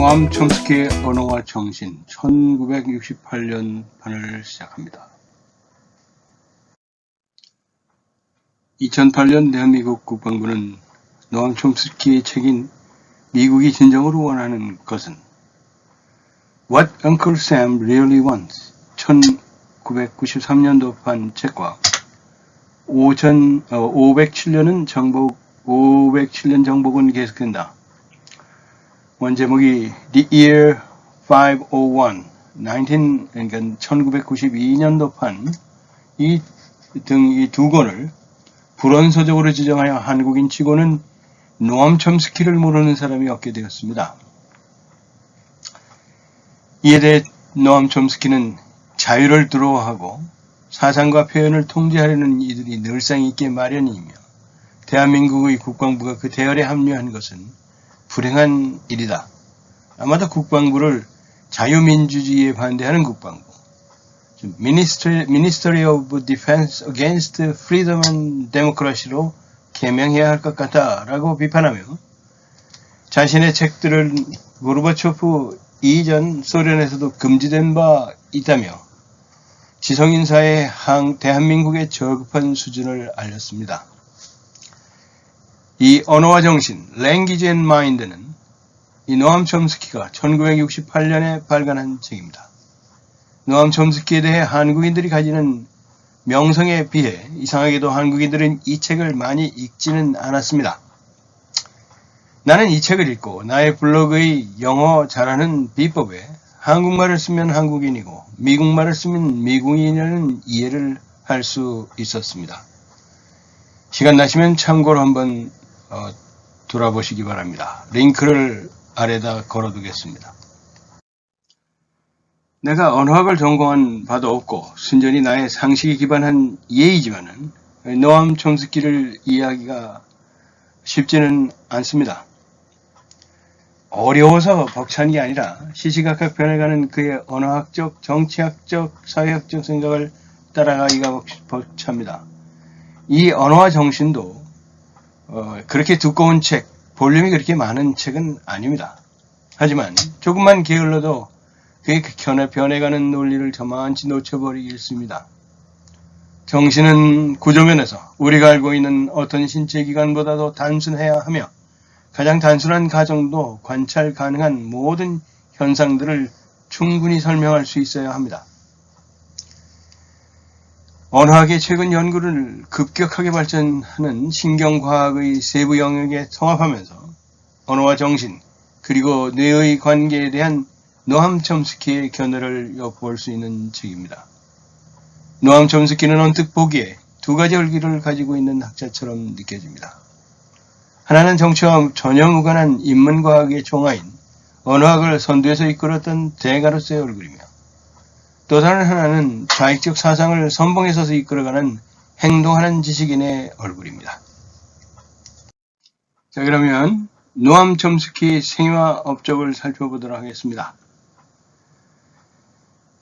노암 촘스키의 언어와 정신 1968년 판을 시작합니다. 2008년 대한민국 국방부는 노암 촘스키의 책인 미국이 진정으로 원하는 것은 What Uncle Sam Really Wants 1993년도판 책과 507년 정복은 계속된다. 원제목이 The Year 501, 1992년도판 이 두 권을 불원서적으로 지정하여 한국인 치고는 노암 촘스키를 모르는 사람이 없게 되었습니다. 이에 대해 노암 촘스키는 자유를 두려워하고 사상과 표현을 통제하려는 이들이 늘상 있게 마련이며 대한민국의 국방부가 그 대열에 합류한 것은 불행한 일이다. 아마도 국방부를 자유민주주의에 반대하는 국방부, Ministry of Defense Against Freedom and Democracy로 개명해야 할 것 같다 라고 비판하며 자신의 책들을 고르바초프 이전 소련에서도 금지된 바 있다며 지성인사의 대한민국의 저급한 수준을 알렸습니다. 이 언어와 정신, Language and Mind는 이 노암 촘스키가 1968년에 발간한 책입니다. 노암 촘스키에 대해 한국인들이 가지는 명성에 비해 이상하게도 한국인들은 이 책을 많이 읽지는 않았습니다. 나는 이 책을 읽고 나의 블로그의 영어 잘하는 비법에 한국말을 쓰면 한국인이고 미국말을 쓰면 미국인이라는 이해를 할 수 있었습니다. 시간 나시면 참고로 한번 돌아보시기 바랍니다. 링크를 아래다 걸어두겠습니다. 내가 언어학을 전공한 바도 없고 순전히 나의 상식에 기반한 예의지만은 노암 촘스키를 이해하기가 쉽지는 않습니다. 어려워서 벅찬 게 아니라 시시각각 변해가는 그의 언어학적, 정치학적, 사회학적 생각을 따라가기가 벅찹니다. 이 언어와 정신도 그렇게 두꺼운 책, 볼륨이 그렇게 많은 책은 아닙니다. 하지만 조금만 게을러도 그의 변해가는 논리를 저만치 놓쳐버리겠습니다. 정신은 구조면에서 우리가 알고 있는 어떤 신체 기관보다도 단순해야 하며 가장 단순한 가정도 관찰 가능한 모든 현상들을 충분히 설명할 수 있어야 합니다. 언어학의 최근 연구를 급격하게 발전하는 신경과학의 세부 영역에 통합하면서 언어와 정신 그리고 뇌의 관계에 대한 노암 촘스키의 견해를 엿볼 수 있는 책입니다. 노암 촘스키는 언뜻 보기에 두 가지 얼굴을 가지고 있는 학자처럼 느껴집니다. 하나는 정치와 전혀 무관한 인문과학의 종아인 언어학을 선두에서 이끌었던 대가로서의 얼굴이며 또 다른 하나는 좌익적 사상을 선봉에 서서 이끌어가는 행동하는 지식인의 얼굴입니다. 자, 그러면 노암 촘스키 생애와 업적을 살펴보도록 하겠습니다.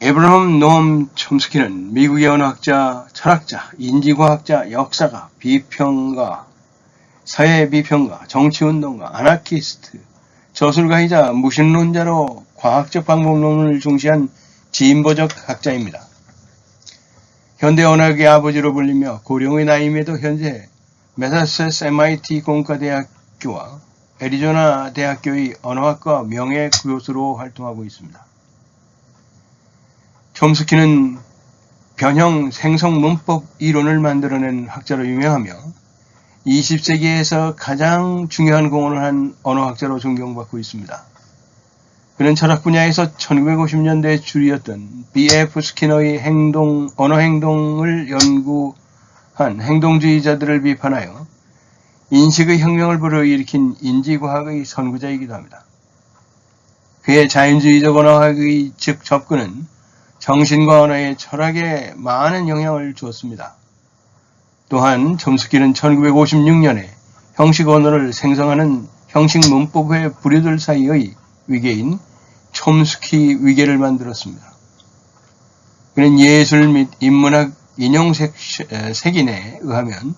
에브라함 노암 촘스키는 미국의 언어학자, 철학자, 인지과학자, 역사가, 비평가, 사회비평가, 정치운동가, 아나키스트, 저술가이자 무신론자로 과학적 방법론을 중시한 진보적 학자입니다. 현대 언어학의 아버지로 불리며 고령의 나이임에도 현재 매사추세츠 MIT 공과대학교와 애리조나 대학교의 언어학과 명예 교수로 활동하고 있습니다. 촘스키는 변형 생성 문법 이론을 만들어낸 학자로 유명하며 20세기에서 가장 중요한 공헌을 한 언어학자로 존경받고 있습니다. 그는 철학 분야에서 1950년대에 주류였던 B.F. 스키너의 언어 행동을 연구한 행동주의자들을 비판하여 인식의 혁명을 불러일으킨 인지과학의 선구자이기도 합니다. 그의 자연주의적 언어학의 접근은 정신과 언어의 철학에 많은 영향을 주었습니다. 또한 촘스키는 1956년에 형식 언어를 생성하는 형식 문법의 부류들 사이의 위계인 촘스키 위계를 만들었습니다. 그는 예술 및 인문학 인용색인에 의하면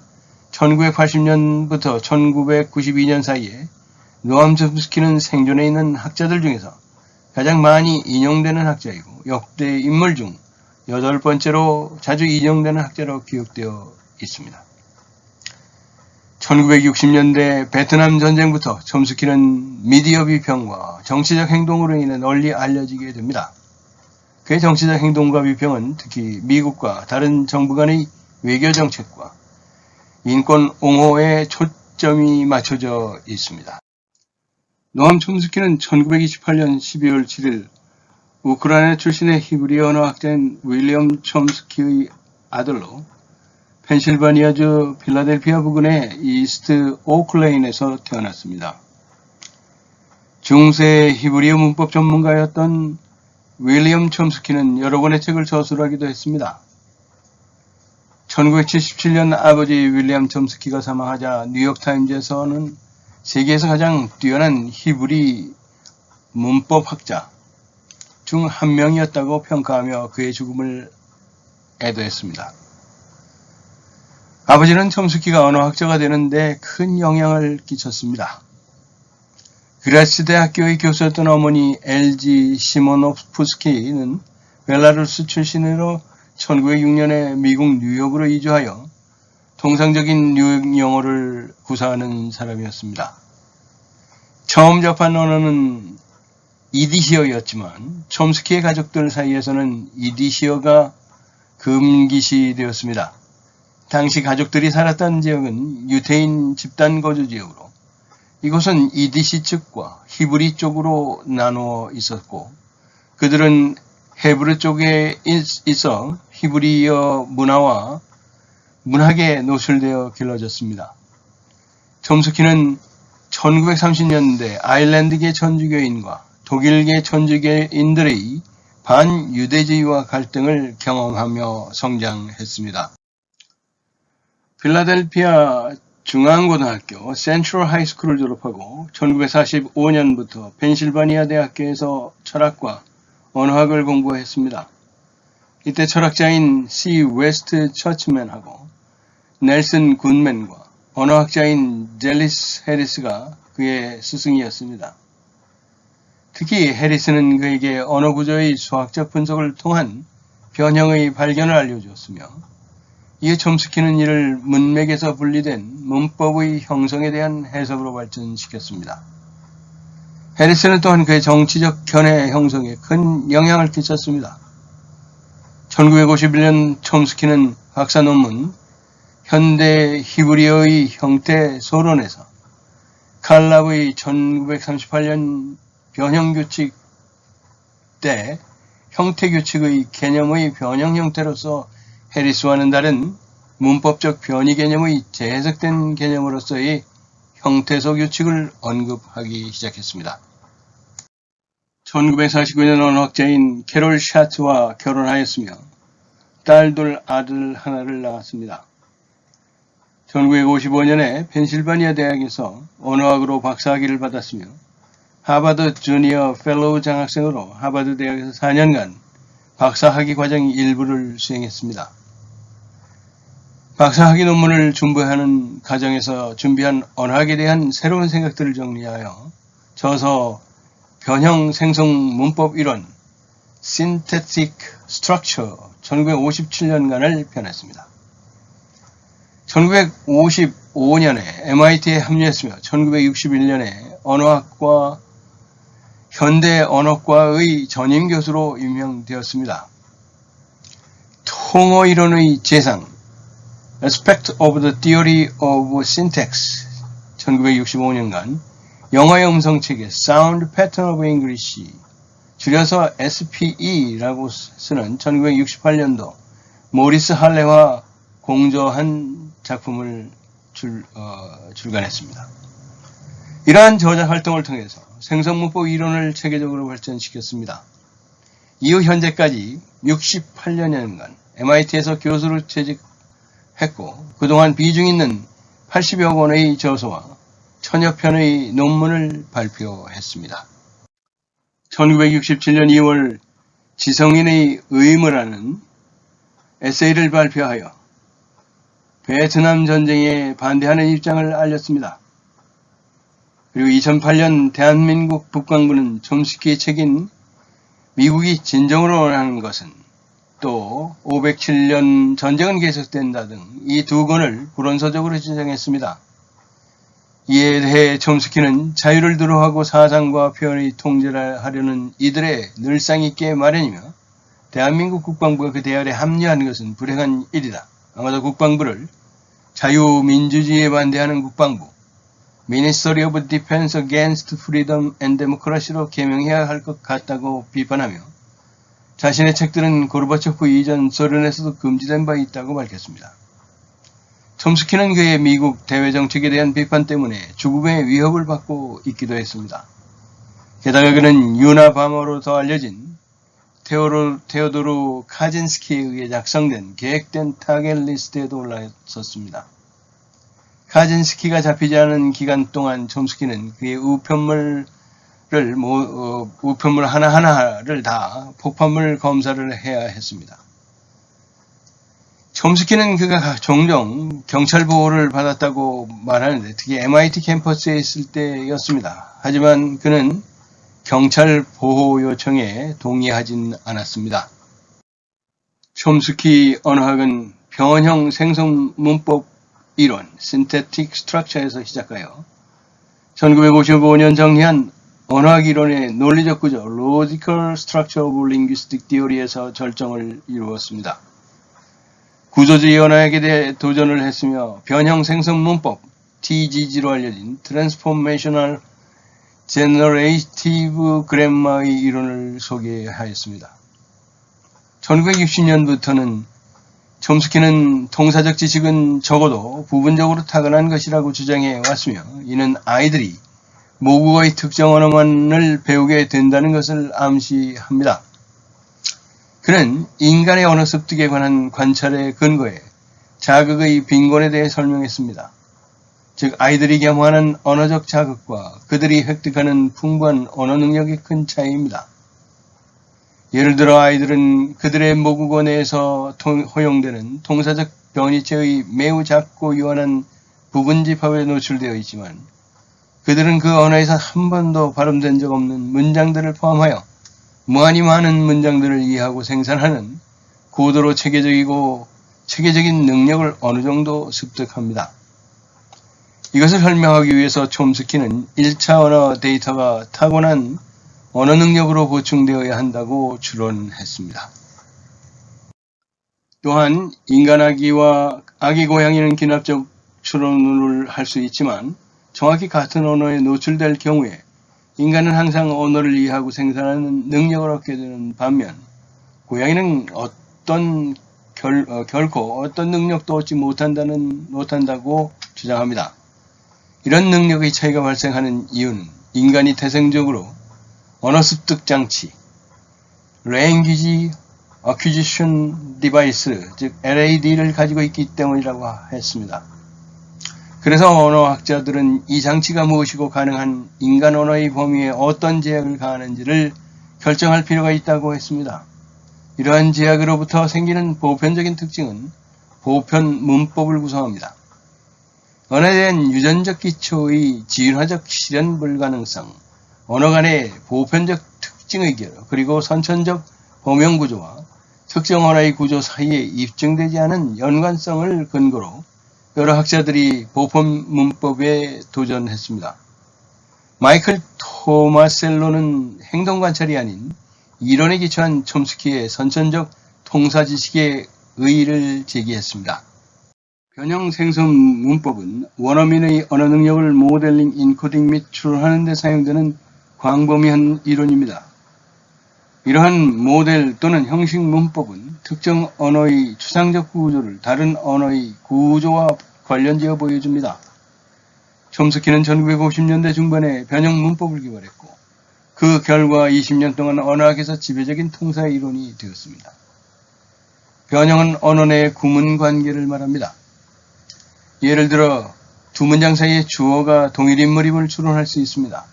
1980년부터 1992년 사이에 노암 촘스키는 생존해 있는 학자들 중에서 가장 많이 인용되는 학자이고 역대 인물 중 8번째로 자주 인용되는 학자로 기억되어 있습니다. 1960년대 베트남 전쟁부터 촘스키는 미디어 비평과 정치적 행동으로 인해 널리 알려지게 됩니다. 그의 정치적 행동과 비평은 특히 미국과 다른 정부 간의 외교 정책과 인권 옹호에 초점이 맞춰져 있습니다. 노암 촘스키는 1928년 12월 7일 우크라이나 출신의 히브리 언어학자인 윌리엄 촘스키의 아들로 펜실바니아주 필라델피아 부근의 이스트 오클레인에서 태어났습니다. 중세 히브리어 문법 전문가였던 윌리엄 촘스키는 여러 권의 책을 저술하기도 했습니다. 1977년 아버지 윌리엄 촘스키가 사망하자 뉴욕타임즈에서는 세계에서 가장 뛰어난 히브리 문법학자 중 한 명이었다고 평가하며 그의 죽음을 애도했습니다. 아버지는 촘스키가 언어학자가 되는데 큰 영향을 끼쳤습니다. 그라츠 대학교의 교수였던 어머니 LG 시모노프스키는 벨라루스 출신으로 1906년에 미국 뉴욕으로 이주하여 통상적인 뉴욕 영어를 구사하는 사람이었습니다. 처음 접한 언어는 이디시어였지만 촘스키의 가족들 사이에서는 이디시어가 금기시 되었습니다. 당시 가족들이 살았던 지역은 유태인 집단 거주 지역으로 이곳은 이디시 측과 히브리 쪽으로 나누어 있었고 그들은 헤브르 쪽에 있어 히브리어 문화와 문학에 노출되어 길러졌습니다. 촘스키는 1930년대 아일랜드계 천주교인과 독일계 천주교인들의 반유대주의와 갈등을 경험하며 성장했습니다. 필라델피아 중앙고등학교 센트럴 하이스쿨을 졸업하고 1945년부터 펜실바니아 대학교에서 철학과 언어학을 공부했습니다. 이때 철학자인 C. 웨스트 처치맨하고 넬슨 굿맨과 언어학자인 젤리스 해리스가 그의 스승이었습니다. 특히 해리스는 그에게 언어 구조의 수학적 분석을 통한 변형의 발견을 알려주었으며 이에 촘스키는 이를 문맥에서 분리된 문법의 형성에 대한 해석으로 발전시켰습니다. 해리스는 또한 그의 정치적 견해 형성에 큰 영향을 끼쳤습니다. 1951년 촘스키는 박사 논문 현대 히브리어의 형태 소론에서 칼랍의 1938년 변형규칙 때 형태규칙의 개념의 변형 형태로서 해리스와는 다른 문법적 변이 개념의 재해석된 개념으로서의 형태소 규칙을 언급하기 시작했습니다. 1949년 언어학자인 캐롤 샤트와 결혼하였으며 딸 둘 아들 하나를 낳았습니다. 1955년에 펜실바니아 대학에서 언어학으로 박사학위를 받았으며 하버드 주니어 펠로우 장학생으로 하버드 대학에서 4년간 박사학위 과정 일부를 수행했습니다. 박사학위 논문을 준비하는 과정에서 준비한 언어학에 대한 새로운 생각들을 정리하여 저서 변형 생성 문법 이론 Synthetic Structure 1957년간을 펴냈습니다. 1955년에 MIT에 합류했으며 1961년에 언어학과 현대 언어과의 전임 교수로 임명되었습니다. 통어 이론의 재상 Aspect of the Theory of Syntax 1965년간 영어의 음성체계 Sound Pattern of English 줄여서 SPE라고 쓰는 1968년도 모리스 할레와 공저한 작품을 출간했습니다. 이러한 저작 활동을 통해서 생성문법 이론을 체계적으로 발전시켰습니다. 이후 현재까지 68년간 MIT에서 교수로 재직했고 그동안 비중 있는 80여 권의 저서와 1000여 편의 논문을 발표했습니다. 1967년 2월 지성인의 의무라는 에세이를 발표하여 베트남 전쟁에 반대하는 입장을 알렸습니다. 그리고 2008년 대한민국 국방부는 촘스키의 책인 미국이 진정으로 원하는 것은 또 507년 전쟁은 계속된다 등 이 두 권을 불원서적으로 지정했습니다. 이에 대해 촘스키는 자유를 두려워하고 사상과 표현의 통제를 하려는 이들의 늘상 있게 마련이며 대한민국 국방부가 그 대열에 합류하는 것은 불행한 일이다. 아마도 국방부를 자유민주주의에 반대하는 국방부, Ministry of Defense Against Freedom and Democracy로 개명해야 할 것 같다고 비판하며 자신의 책들은 고르바초프 이전 소련에서도 금지된 바 있다고 밝혔습니다. 촘스키는 그의 미국 대외 정책에 대한 비판 때문에 죽음의 위협을 받고 있기도 했습니다. 게다가 그는 유나바머로 더 알려진 테오도르 카진스키에 의해 작성된 계획된 타겟 리스트에도 올라섰습니다. 카진스키가 잡히지 않은 기간 동안 촘스키는 그의 우편물 하나하나를 다 폭발물 검사를 해야 했습니다. 촘스키는 그가 종종 경찰 보호를 받았다고 말하는데 특히 MIT 캠퍼스에 있을 때였습니다. 하지만 그는 경찰 보호 요청에 동의하진 않았습니다. 촘스키 언어학은 변형 생성 문법 이론 (Synthetic Structure에서 시작하여 1955년 정리한 언어학 이론의 논리적 구조 (Logical Structure of Linguistic Theory에서 절정을 이루었습니다. 구조주의 언어학에 대해 도전을 했으며 변형 생성 문법 (TGG로 알려진 Transformational Generative Grammar의 이론을 소개하였습니다. 1960년부터는 촘스키는 통사적 지식은 적어도 부분적으로 타고난 것이라고 주장해 왔으며 이는 아이들이 모국어의 특정 언어만을 배우게 된다는 것을 암시합니다. 그는 인간의 언어 습득에 관한 관찰에 근거해 자극의 빈곤에 대해 설명했습니다. 즉 아이들이 겸하는 언어적 자극과 그들이 획득하는 풍부한 언어 능력의 큰 차이입니다. 예를 들어 아이들은 그들의 모국어 내에서 허용되는 통사적 변이체의 매우 작고 유한한 부분집합에 노출되어 있지만 그들은 그 언어에서 한 번도 발음된 적 없는 문장들을 포함하여 무한히 많은 문장들을 이해하고 생산하는 고도로 체계적인 능력을 어느 정도 습득합니다. 이것을 설명하기 위해서 촘스키는 1차 언어 데이터가 타고난 언어 능력으로 보충되어야 한다고 추론했습니다. 또한 인간 아기와 아기 고양이는 기납적 추론을 할 수 있지만 정확히 같은 언어에 노출될 경우에 인간은 항상 언어를 이해하고 생산하는 능력을 얻게 되는 반면 고양이는 결코 어떤 능력도 얻지 못한다고 주장합니다. 이런 능력의 차이가 발생하는 이유는 인간이 태생적으로 언어 습득 장치, Language Acquisition Device, 즉 LAD를 가지고 있기 때문이라고 했습니다. 그래서 언어학자들은 이 장치가 무엇이고 가능한 인간 언어의 범위에 어떤 제약을 가하는지를 결정할 필요가 있다고 했습니다. 이러한 제약으로부터 생기는 보편적인 특징은 보편 문법을 구성합니다. 언어에 대한 유전적 기초의 진화적 실현 불가능성, 언어 간의 보편적 특징의 결, 그리고 선천적 범용 구조와 특정 언어의 구조 사이에 입증되지 않은 연관성을 근거로 여러 학자들이 보편 문법에 도전했습니다. 마이클 토마셀로는 행동 관찰이 아닌 이론에 기초한 촘스키의 선천적 통사 지식의 의의를 제기했습니다. 변형 생성 문법은 원어민의 언어 능력을 모델링, 인코딩 및 추론하는 데 사용되는 광범위한 이론입니다. 이러한 모델 또는 형식 문법은 특정 언어의 추상적 구조를 다른 언어의 구조와 관련지어 보여줍니다. 촘스키는 1950년대 중반에 변형 문법을 개발했고 그 결과 20년 동안 언어학에서 지배적인 통사 이론이 되었습니다. 변형은 언어 내의 구문 관계를 말합니다. 예를 들어 두 문장 사이의 주어가 동일 인물임을 추론할 수 있습니다.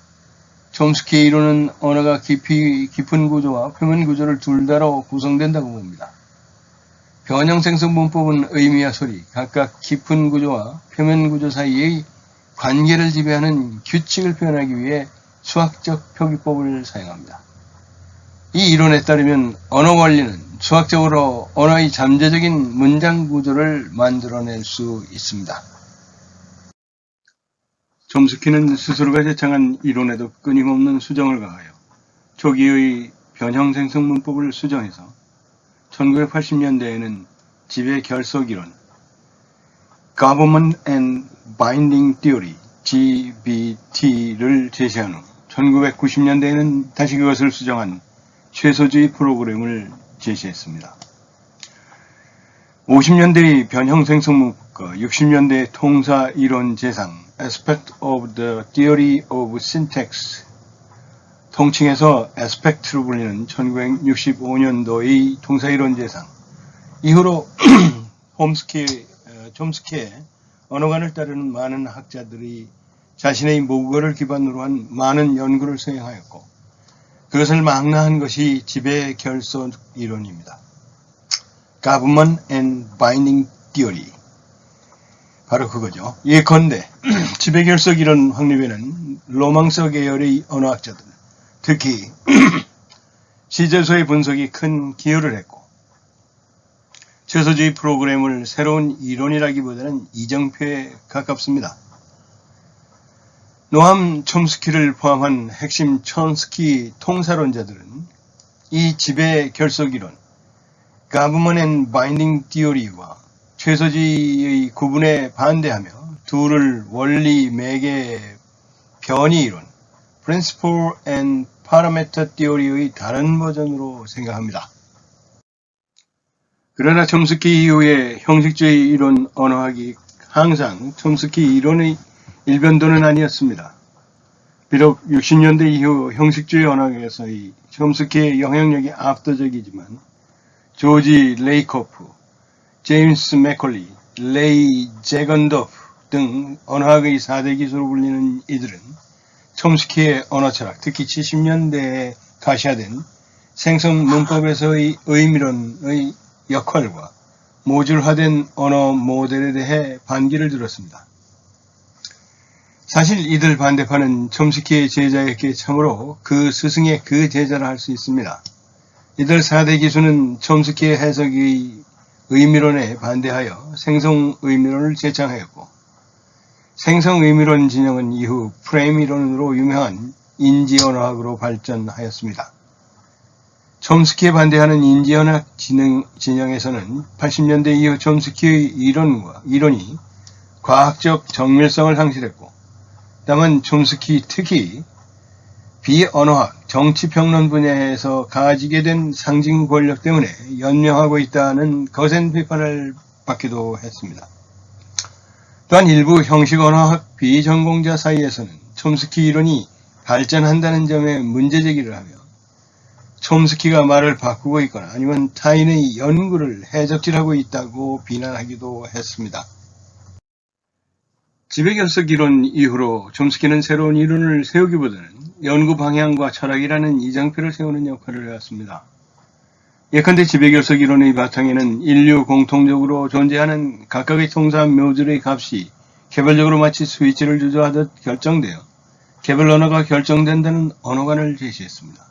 촘스키의 이론은 언어가 깊은 구조와 표면 구조를 둘 다로 구성된다고 봅니다. 변형 생성 문법은 의미와 소리, 각각 깊은 구조와 표면 구조 사이의 관계를 지배하는 규칙을 표현하기 위해 수학적 표기법을 사용합니다. 이 이론에 따르면 언어 원리는 수학적으로 언어의 잠재적인 문장 구조를 만들어낼 수 있습니다. 촘스키는 스스로가 제창한 이론에도 끊임없는 수정을 가하여 초기의 변형생성 문법을 수정해서 1980년대에는 지배 결속 이론, Government and Binding Theory, GBT를 제시한 후 1990년대에는 다시 그것을 수정한 최소주의 프로그램을 제시했습니다. 50년대의 변형생성 문법과 60년대의 통사 이론 재상, Aspect of the Theory of Syntax, 통칭해서 Aspect로 불리는 1965년도의 통사 이론 재상, 이후로 촘스키의 언어관을 따르는 많은 학자들이 자신의 모국어를 기반으로 한 많은 연구를 수행하였고, 그것을 망라한 것이 지배 결속 이론입니다. Government and Binding Theory, 바로 그거죠. 예컨대 지배 결속 이론 확립에는 로망서 계열의 언어학자들, 특히 시제소의 분석이 큰 기여를 했고, 최소주의 프로그램을 새로운 이론이라기보다는 이정표에 가깝습니다. 노암 촘스키를 포함한 핵심 촘스키 통사론자들은 이 지배 결속 이론, Government and Binding Theory와 최소주의의 구분에 반대하며 둘을 원리, 매개, 변이 이론, Principle and Parameter Theory의 다른 버전으로 생각합니다. 그러나 촘스키 이후의 형식주의 이론 언어학이 항상 촘스키 이론의 일변도는 아니었습니다. 비록 60년대 이후 형식주의 언어학에서의 촘스키의 영향력이 압도적이지만 조지 레이코프, 제임스 맥컬리, 레이 제건도프 등 언어학의 4대 기수로 불리는 이들은 촘스키의 언어철학, 특히 70년대에 가시화된 생성 문법에서의 의미론의 역할과 모듈화된 언어 모델에 대해 반기를 들었습니다. 사실 이들 반대파는 촘스키의 제자였기에 참으로 그 스승의 그 제자라 할 수 있습니다. 이들 4대 기수는 촘스키의 해석의 의미론에 반대하여 생성의미론을 제창하였고, 생성의미론 진영은 이후 프레임 이론으로 유명한 인지언어학으로 발전하였습니다. 촘스키에 반대하는 인지언어학 진영에서는 80년대 이후 촘스키의 이론이 과학적 정밀성을 상실했고, 다만 촘스키 특히 비언어학, 정치평론 분야에서 가지게 된 상징 권력 때문에 연명하고 있다는 거센 비판을 받기도 했습니다. 또한 일부 형식 언어학 비전공자 사이에서는 촘스키 이론이 발전한다는 점에 문제제기를 하며 촘스키가 말을 바꾸고 있거나 아니면 타인의 연구를 해적질하고 있다고 비난하기도 했습니다. 지배결석 이론 이후로 촘스키는 새로운 이론을 세우기보다는 연구 방향과 철학이라는 이정표를 세우는 역할을 해왔습니다. 예컨대 지배결석 이론의 바탕에는 인류 공통적으로 존재하는 각각의 통사 모듈의 값이 개별적으로 마치 스위치를 조조하듯 결정되어 개별 언어가 결정된다는 언어관을 제시했습니다.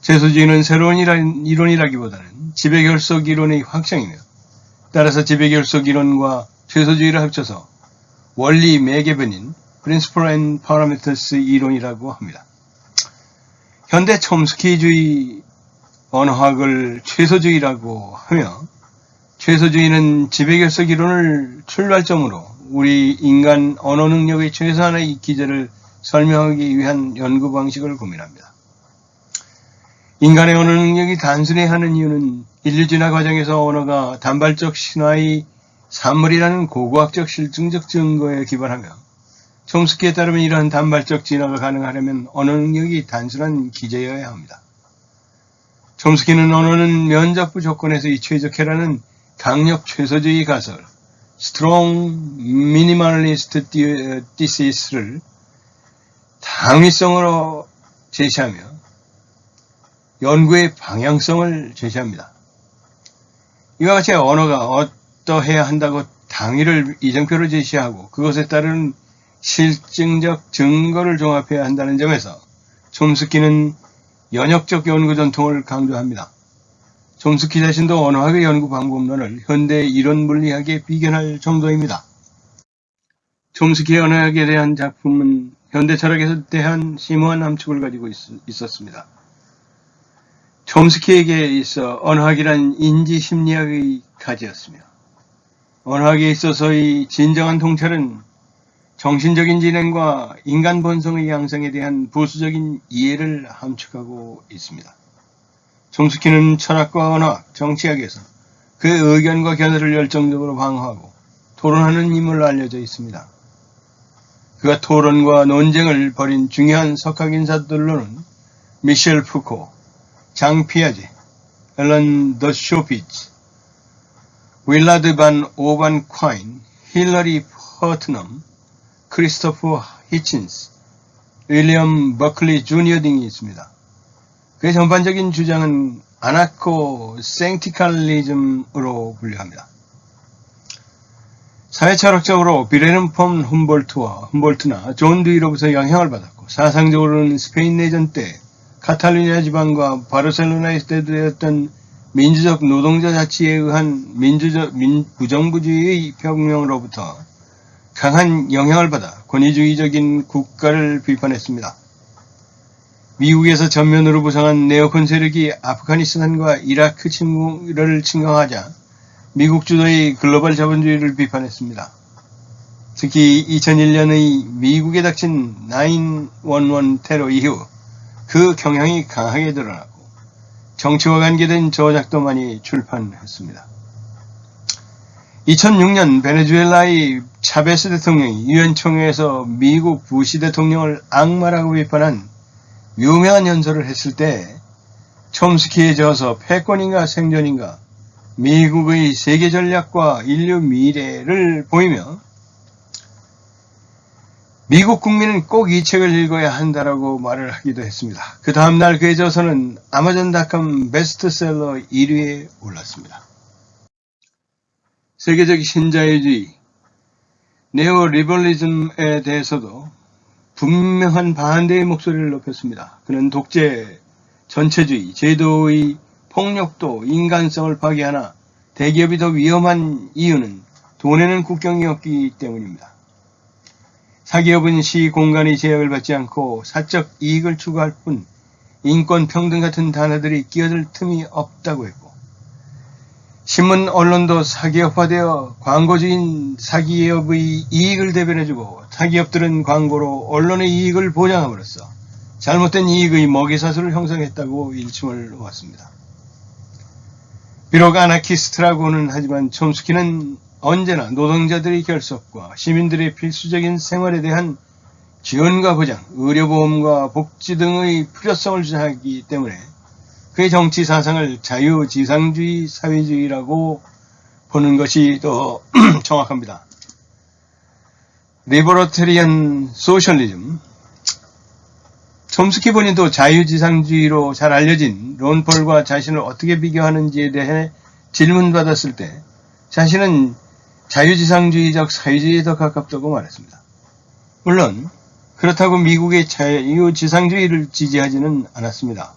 최소주의는 새로운 이론이라기보다는 지배결석 이론의 확장이며, 따라서 지배결석 이론과 최소주의를 합쳐서 원리 매개변인 Principle and Parameters 이론이라고 합니다. 현대 촘스키주의 언어학을 최소주의라고 하며, 최소주의는 지배결석 이론을 출발점으로 우리 인간 언어 능력의 최소한의 기제를 설명하기 위한 연구 방식을 고민합니다. 인간의 언어 능력이 단순히 하는 이유는 인류 진화 과정에서 언어가 단발적 신화의 산물이라는 고고학적 실증적 증거에 기반하며, 촘스키에 따르면 이러한 단발적 진화가 가능하려면 언어 능력이 단순한 기제여야 합니다. 촘스키는 언어는 면접부 조건에서의 최적해라는 강력 최소주의 가설, Strong Minimalist Thesis를 당위성으로 제시하며 연구의 방향성을 제시합니다. 이와 같이 언어가 어떠해야 한다고 당위를 이정표로 제시하고 그것에 따른 실증적 증거를 종합해야 한다는 점에서 촘스키는 연역적 연구 전통을 강조합니다. 촘스키 자신도 언어학의 연구 방법론을 현대 이론 물리학에 비견할 정도입니다. 촘스키의 언어학에 대한 작품은 현대 철학에서 대한 심오한 함축을 가지고 있었습니다. 촘스키에게 있어 언어학이란 인지심리학의 가지였으며 언어학에 있어서의 진정한 통찰은 정신적인 진행과 인간 본성의 양상에 대한 부수적인 이해를 함축하고 있습니다. 촘스키는 철학과 언어학, 정치학에서 그의 의견과 견해를 열정적으로 방어하고 토론하는 인물로 알려져 있습니다. 그가 토론과 논쟁을 벌인 중요한 석학인사들로는 미셸 푸코, 장 피아제, 앨런 더쇼피츠, 윌라드 반 오반 콰인, 힐러리 퍼트넘, 크리스토퍼 히친스, 윌리엄 버클리 주니어 등이 있습니다. 그의 전반적인 주장은 아나코 생티칼리즘으로 분류합니다. 사회철학적으로 비레른 폰 훔볼트나 존 듀이로부터 영향을 받았고 사상적으로는 스페인 내전 때 카탈루냐 지방과 바르셀로나에 때되었던 민주적 노동자 자치에 의한 부정부주의의 혁명으로부터 강한 영향을 받아 권위주의적인 국가를 비판했습니다. 미국에서 전면으로 부상한 네오콘 세력이 아프가니스탄과 이라크 침공을 침공하자 미국 주도의 글로벌 자본주의를 비판했습니다. 특히 2001년의 미국에 닥친 9/11 테러 이후 그 경향이 강하게 드러났고 정치와 관계된 저작도 많이 출판했습니다. 2006년 베네수엘라의 차베스 대통령이 유엔 총회에서 미국 부시 대통령을 악마라고 비판한 유명한 연설을 했을 때 촘스키에 저어서 패권인가 생존인가 미국의 세계 전략과 인류 미래를 보이며 미국 국민은 꼭 이 책을 읽어야 한다라고 말을 하기도 했습니다. 그 다음날 그의 저서는 아마존닷컴 베스트셀러 1위에 올랐습니다. 세계적 신자유주의, 네오리벌리즘에 대해서도 분명한 반대의 목소리를 높였습니다. 그는 독재, 전체주의, 제도의 폭력도 인간성을 파괴하나 대기업이 더 위험한 이유는 돈에는 국경이 없기 때문입니다. 사기업은 시공간의 제약을 받지 않고 사적 이익을 추구할 뿐 인권, 평등 같은 단어들이 끼어들 틈이 없다고 했고 신문, 언론도 사기업화되어 광고주인 사기업의 이익을 대변해주고 사기업들은 광고로 언론의 이익을 보장함으로써 잘못된 이익의 먹이사슬을 형성했다고 일침을 놓았습니다. 비록 아나키스트라고는 하지만 촘스키는 언제나 노동자들의 결속과 시민들의 필수적인 생활에 대한 지원과 보장, 의료보험과 복지 등의 필요성을 주장하기 때문에 그의 정치 사상을 자유지상주의 사회주의라고 보는 것이 더 정확합니다. 리버러테리언 소셜리즘, 촘스키 본인도 자유지상주의로 잘 알려진 론폴과 자신을 어떻게 비교하는지에 대해 질문받았을 때 자신은 자유지상주의적 사회주의에 더 가깝다고 말했습니다. 물론 그렇다고 미국의 자유지상주의를 지지하지는 않았습니다.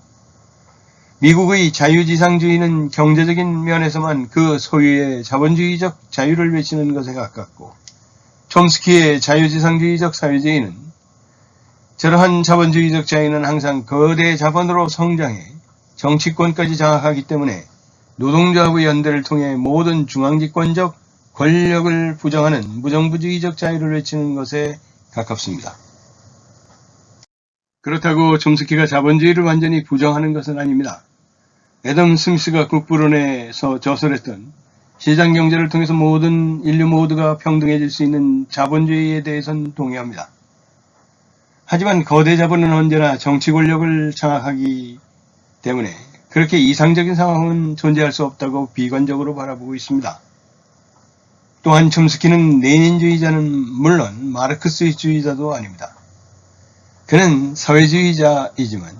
미국의 자유지상주의는 경제적인 면에서만 그 소유의 자본주의적 자유를 외치는 것에 가깝고 촘스키의 자유지상주의적 사회주의는 저러한 자본주의적 자유는 항상 거대 자본으로 성장해 정치권까지 장악하기 때문에 노동조합의 연대를 통해 모든 중앙집권적 권력을 부정하는 무정부주의적 자유를 외치는 것에 가깝습니다. 그렇다고 촘스키가 자본주의를 완전히 부정하는 것은 아닙니다. 애덤 스미스가 국부론에서 저술했던 시장경제를 통해서 모든 인류 모두가 평등해질 수 있는 자본주의에 대해서는 동의합니다. 하지만 거대 자본은 언제나 정치 권력을 장악하기 때문에 그렇게 이상적인 상황은 존재할 수 없다고 비관적으로 바라보고 있습니다. 또한 촘스키는 레닌주의자는 물론 마르크스주의자도 아닙니다. 그는 사회주의자이지만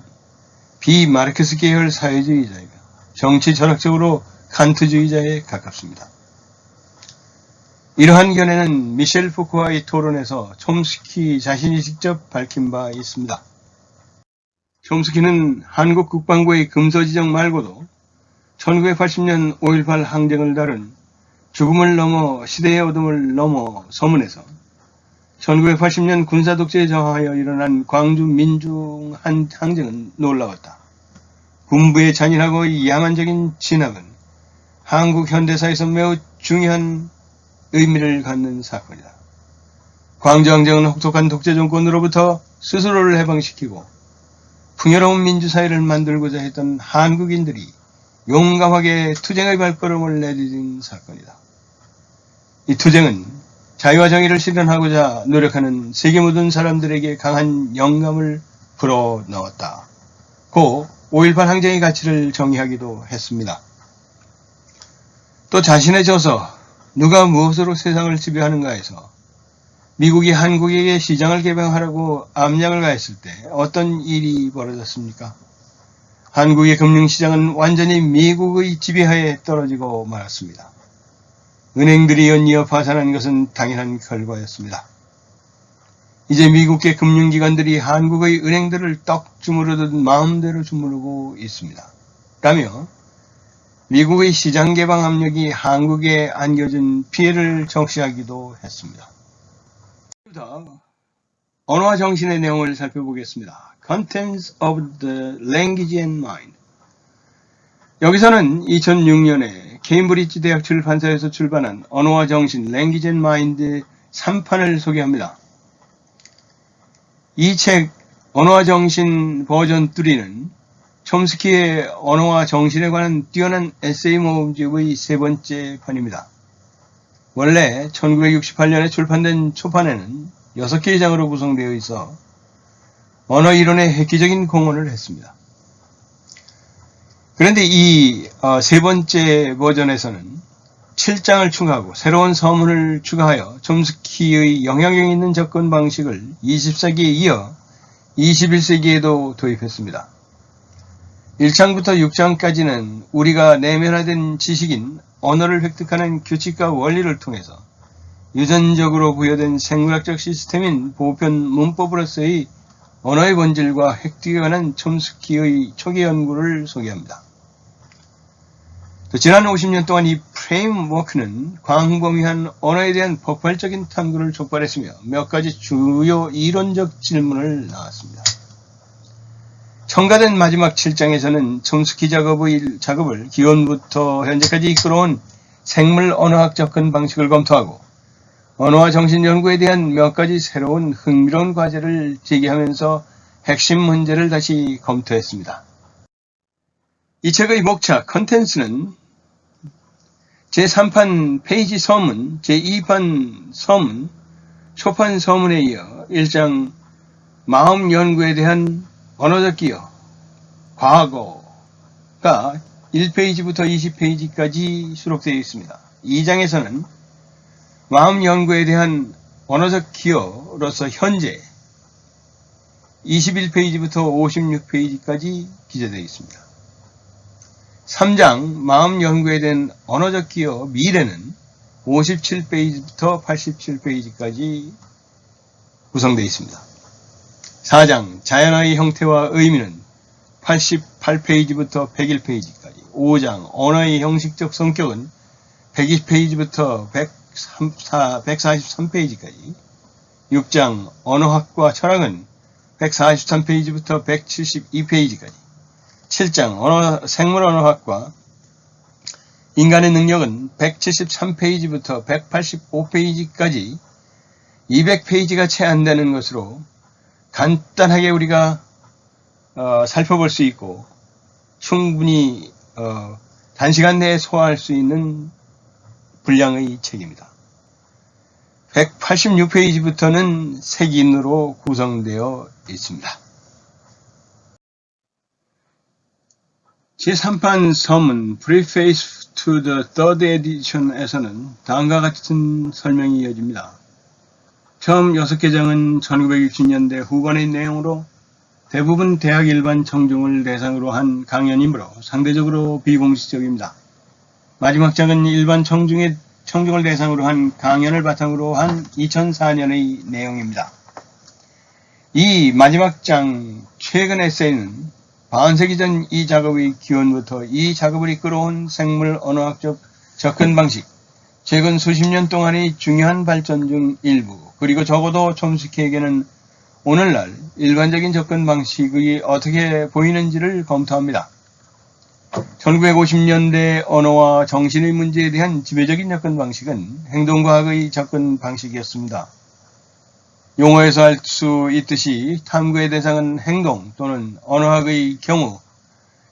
비마르크스 계열 사회주의자이며 정치 철학적으로 칸트주의자에 가깝습니다. 이러한 견해는 미셸 푸코와의 토론에서 촘스키 자신이 직접 밝힌 바 있습니다. 촘스키는 한국 국방부의 금서지정 말고도 1980년 5.18 항쟁을 다룬 죽음을 넘어 시대의 어둠을 넘어 서문에서 1980년 군사독재에 저하여 일어난 광주 민중 항쟁은 놀라웠다. 군부의 잔인하고 야만적인 진압은 한국 현대사에서 매우 중요한 의미를 갖는 사건이다. 광주항쟁은 혹독한 독재정권으로부터 스스로를 해방시키고 풍요로운 민주사회를 만들고자 했던 한국인들이 용감하게 투쟁의 발걸음을 내디딘 사건이다. 이 투쟁은 자유와 정의를 실현하고자 노력하는 세계 모든 사람들에게 강한 영감을 불어넣었다. 고 5.18 항쟁의 가치를 정의하기도 했습니다. 또 자신의 저서 누가 무엇으로 세상을 지배하는가에서 미국이 한국에게 시장을 개방하라고 압력을 가했을 때 어떤 일이 벌어졌습니까? 한국의 금융시장은 완전히 미국의 지배하에 떨어지고 말았습니다. 은행들이 연이어 파산한 것은 당연한 결과였습니다. 이제 미국의 금융기관들이 한국의 은행들을 떡 주무르듯 마음대로 주무르고 있습니다. 라며 미국의 시장 개방 압력이 한국에 안겨준 피해를 적시하기도 했습니다. 언어와 정신의 내용을 살펴보겠습니다. Contents of the Language and Mind. 여기서는 2006년에 케임브리지 대학 출판사에서 출간한 언어와 정신 Language and Mind 3판을 소개합니다. 이 책 언어와 정신 버전 3는 촘스키의 언어와 정신에 관한 뛰어난 에세이 모음집의 세 번째 판입니다. 원래 1968년에 출판된 초판에는 6개의 장으로 구성되어 있어 언어 이론에 획기적인 공헌을 했습니다. 그런데 이 세 번째 버전에서는 7장을 추가하고 새로운 서문을 추가하여 촘스키의 영향력 있는 접근 방식을 20세기에 이어 21세기에도 도입했습니다. 1장부터 6장까지는 우리가 내면화된 지식인 언어를 획득하는 규칙과 원리를 통해서 유전적으로 부여된 생물학적 시스템인 보편 문법으로서의 언어의 본질과 획득에 관한 촘스키의 초기 연구를 소개합니다. 또 지난 50년 동안 이 프레임워크는 광범위한 언어에 대한 폭발적인 탐구를 촉발했으며 몇 가지 주요 이론적 질문을 나왔습니다. 첨가된 마지막 7장에서는 촘스키 작업을 기원부터 현재까지 이끌어온 생물 언어학 접근 방식을 검토하고 언어와 정신 연구에 대한 몇 가지 새로운 흥미로운 과제를 제기하면서 핵심 문제를 다시 검토했습니다. 이 책의 목차 컨텐츠는 제3판 페이지 서문, 제2판 서문, 초판 서문에 이어 1장 마음 연구에 대한 언어적 기여, 과거가 1페이지부터 20페이지까지 수록되어 있습니다. 2장에서는 마음 연구에 대한 언어적 기여로서 현재 21페이지부터 56페이지까지 기재되어 있습니다. 3장 마음 연구에 대한 언어적 기여 미래는 57페이지부터 87페이지까지 구성되어 있습니다. 4장 자연의 형태와 의미는 88페이지부터 101페이지까지 5장 언어의 형식적 성격은 120페이지부터 143페이지까지 6장 언어학과 철학은 143페이지부터 172페이지까지 7장 생물언어학과 인간의 능력은 173페이지부터 185페이지까지 200페이지가 채 안 되는 것으로 간단하게 우리가 살펴볼 수 있고 충분히 단시간 내에 소화할 수 있는 분량의 책입니다. 186페이지부터는 색인으로 구성되어 있습니다. 제3판 서문 Preface to the Third Edition에서는 다음과 같은 설명이 이어집니다. 처음 6개 장은 1960년대 후반의 내용으로 대부분 대학 일반 청중을 대상으로 한 강연이므로 상대적으로 비공식적입니다. 마지막 장은 일반 청중의 청중을 대상으로 한 강연을 바탕으로 한 2004년의 내용입니다. 이 마지막 장 최근 에세이는 반세기 전 이 작업의 기원부터 이 작업을 이끌어온 생물 언어학적 접근 방식, 최근 수십 년 동안의 중요한 발전 중 일부, 그리고 적어도 촘스키에게는 오늘날 일반적인 접근 방식이 어떻게 보이는지를 검토합니다. 1950년대 언어와 정신의 문제에 대한 지배적인 접근 방식은 행동과학의 접근 방식이었습니다. 용어에서 알 수 있듯이 탐구의 대상은 행동 또는 언어학의 경우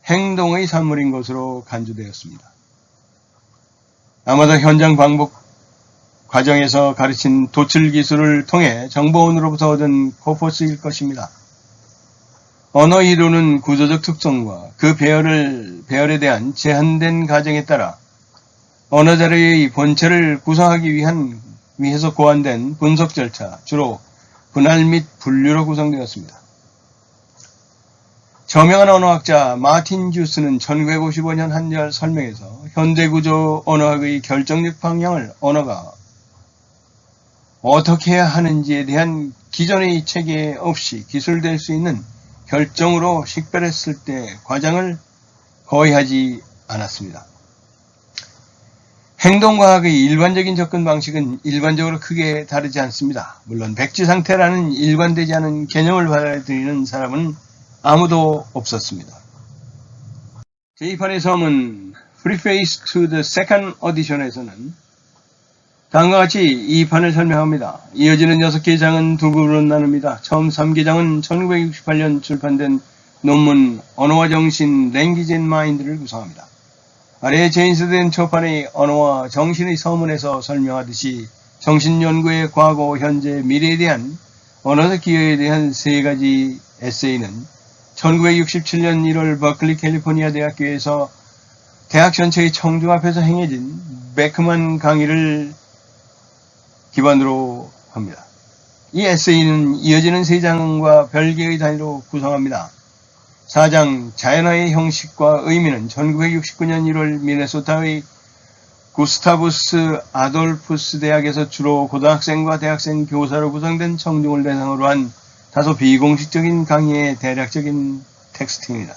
행동의 산물인 것으로 간주되었습니다. 아마도 현장 방북 과정에서 가르친 도출 기술을 통해 정보원으로부터 얻은 코퍼스일 것입니다. 언어 이론은 구조적 특성과 그 배열에 대한 제한된 가정에 따라 언어 자료의 본체를 구성하기 위해서 고안된 분석 절차, 주로 분할 및 분류로 구성되었습니다. 저명한 언어학자 마틴 주스는 1955년 한절 설명에서 현대구조 언어학의 결정적 방향을 언어가 어떻게 해야 하는지에 대한 기존의 체계 없이 기술될 수 있는 결정으로 식별했을 때 과장을 거의 하지 않았습니다. 행동과학의 일반적인 접근 방식은 일반적으로 크게 다르지 않습니다. 물론 백지 상태라는 일관되지 않은 개념을 받아들이는 사람은 아무도 없었습니다. 제2판의 섬은 Preface to the Second Edition에서는 다음과 같이 이 판을 설명합니다. 이어지는 6개의 장은 두 부분으로 나눕니다. 처음 3개장은 1968년 출판된 논문 언어와 정신 Language and Mind를 구성합니다. 아래에 제인스된 초판의 언어와 정신의 서문에서 설명하듯이 정신연구의 과거, 현재, 미래에 대한 언어적 기여에 대한 3가지 에세이는 1967년 1월 버클리 캘리포니아 대학교에서 대학 전체의 청중 앞에서 행해진 베크만 강의를 기반으로 합니다. 이 에세이는 이어지는 3장과 별개의 단위로 구성합니다. 4장 자연화의 형식과 의미는 1969년 1월 미네소타의 구스타부스 아돌푸스 대학에서 주로 고등학생과 대학생 교사로 구성된 청중을 대상으로 한 다소 비공식적인 강의의 대략적인 텍스트입니다.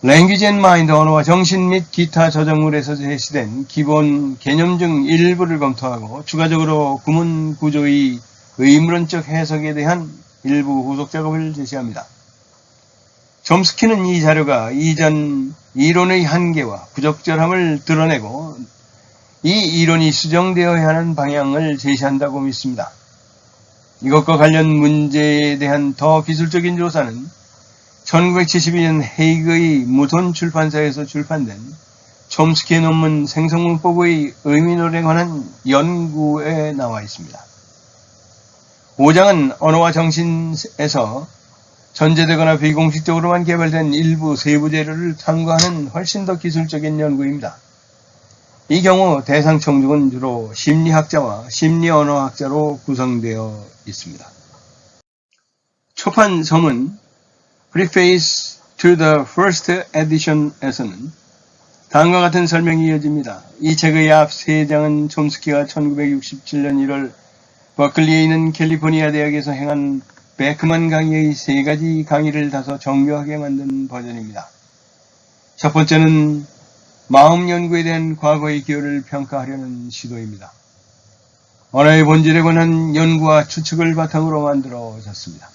Language and Mind, 언어와 정신 및 기타 저작물에서 제시된 기본 개념 중 일부를 검토하고 추가적으로 구문 구조의 의문론적 해석에 대한 일부 후속 작업을 제시합니다. 촘스키는 이 자료가 이전 이론의 한계와 부적절함을 드러내고 이 이론이 수정되어야 하는 방향을 제시한다고 믿습니다. 이것과 관련 문제에 대한 더 기술적인 조사는 1972년 헤이그의 무돈 출판사에서 출판된 촘스키의 논문 생성문법의 의미론에 관한 연구에 나와 있습니다. 5장은 언어와 정신에서 전제되거나 비공식적으로만 개발된 일부 세부 재료를 탐구하는 훨씬 더 기술적인 연구입니다. 이 경우 대상 청중은 주로 심리학자와 심리언어학자로 구성되어 있습니다. 초판 서문 Preface to the First Edition에서는 다음과 같은 설명이 이어집니다. 이 책의 앞 3장은 촘스키가 1967년 1월 버클리에 있는 캘리포니아 대학에서 행한 베크만 강의의 3가지 강의를 다소 정교하게 만든 버전입니다. 첫 번째는 마음 연구에 대한 과거의 기여를 평가하려는 시도입니다. 언어의 본질에 관한 연구와 추측을 바탕으로 만들어졌습니다.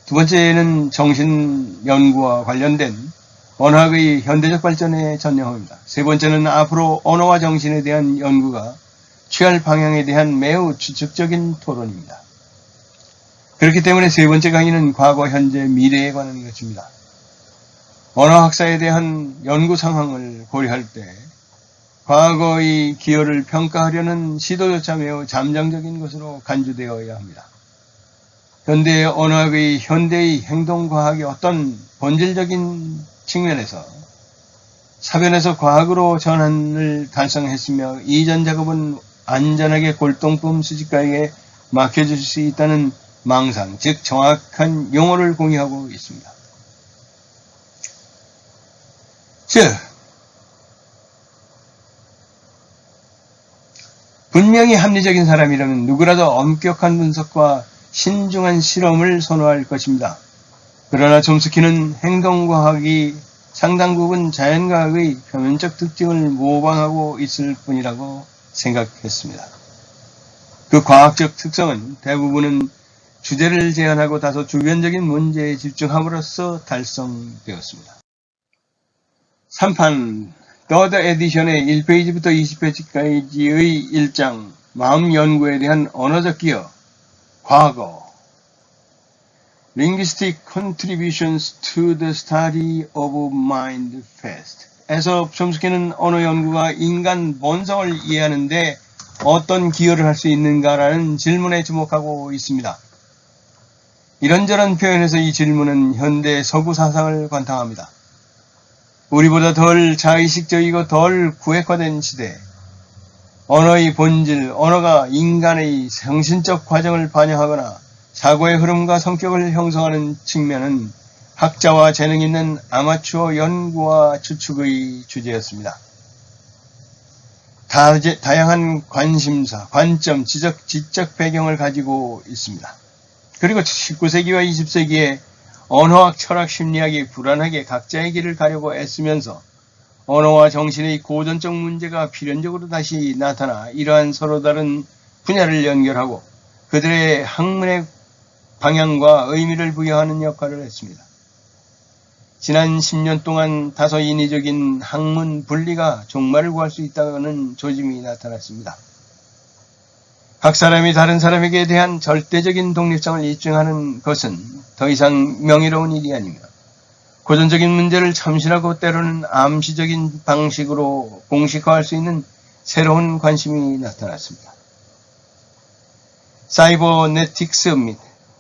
두 번째는 정신 연구와 관련된 언어학의 현대적 발전에 전념합니다. 세 번째는 앞으로 언어와 정신에 대한 연구가 취할 방향에 대한 매우 추측적인 토론입니다. 그렇기 때문에 세 번째 강의는 과거, 현재, 미래에 관한 것입니다. 언어학사에 대한 연구 상황을 고려할 때 과거의 기여를 평가하려는 시도조차 매우 잠정적인 것으로 간주되어야 합니다. 현대의 언어학의 현대의 행동과학의 어떤 본질적인 측면에서 사변에서 과학으로 전환을 달성했으며 이전 작업은 안전하게 골동품 수집가에게 맡겨줄 수 있다는 망상, 즉 정확한 용어를 공유하고 있습니다. 즉 분명히 합리적인 사람이라면 누구라도 엄격한 분석과 신중한 실험을 선호할 것입니다. 그러나 촘스키는 행동과학이 상당 부분 자연과학의 표면적 특징을 모방하고 있을 뿐이라고 생각했습니다. 그 과학적 특성은 대부분은 주제를 제한하고 다소 주변적인 문제에 집중함으로써 달성되었습니다. 3판 더드 에디션의 1페이지부터 20페이지까지의 1장 마음 연구에 대한 언어적 기여, 과거 Linguistic Contributions to the Study of Mind First 에서 촘스키는 언어 연구가 인간 본성을 이해하는데 어떤 기여를 할 수 있는가라는 질문에 주목하고 있습니다. 이런저런 표현에서 이 질문은 현대 서구 사상을 관통합니다. 우리보다 덜 자의식적이고 덜 구획화된 시대, 언어의 본질, 언어가 인간의 정신적 과정을 반영하거나 사고의 흐름과 성격을 형성하는 측면은 학자와 재능 있는 아마추어 연구와 추측의 주제였습니다. 다양한 관심사, 관점, 지적 배경을 가지고 있습니다. 그리고 19세기와 20세기에 언어학, 철학, 심리학이 불안하게 각자의 길을 가려고 애쓰면서 언어와 정신의 고전적 문제가 필연적으로 다시 나타나 이러한 서로 다른 분야를 연결하고 그들의 학문의 방향과 의미를 부여하는 역할을 했습니다. 지난 10년 동안 다소 인위적인 학문 분리가 종말을 구할 수 있다는 조짐이 나타났습니다. 각 사람이 다른 사람에게 대한 절대적인 독립성을 입증하는 것은 더 이상 명예로운 일이 아니며 고전적인 문제를 참신하고 때로는 암시적인 방식으로 공식화할 수 있는 새로운 관심이 나타났습니다. 사이버네틱스 및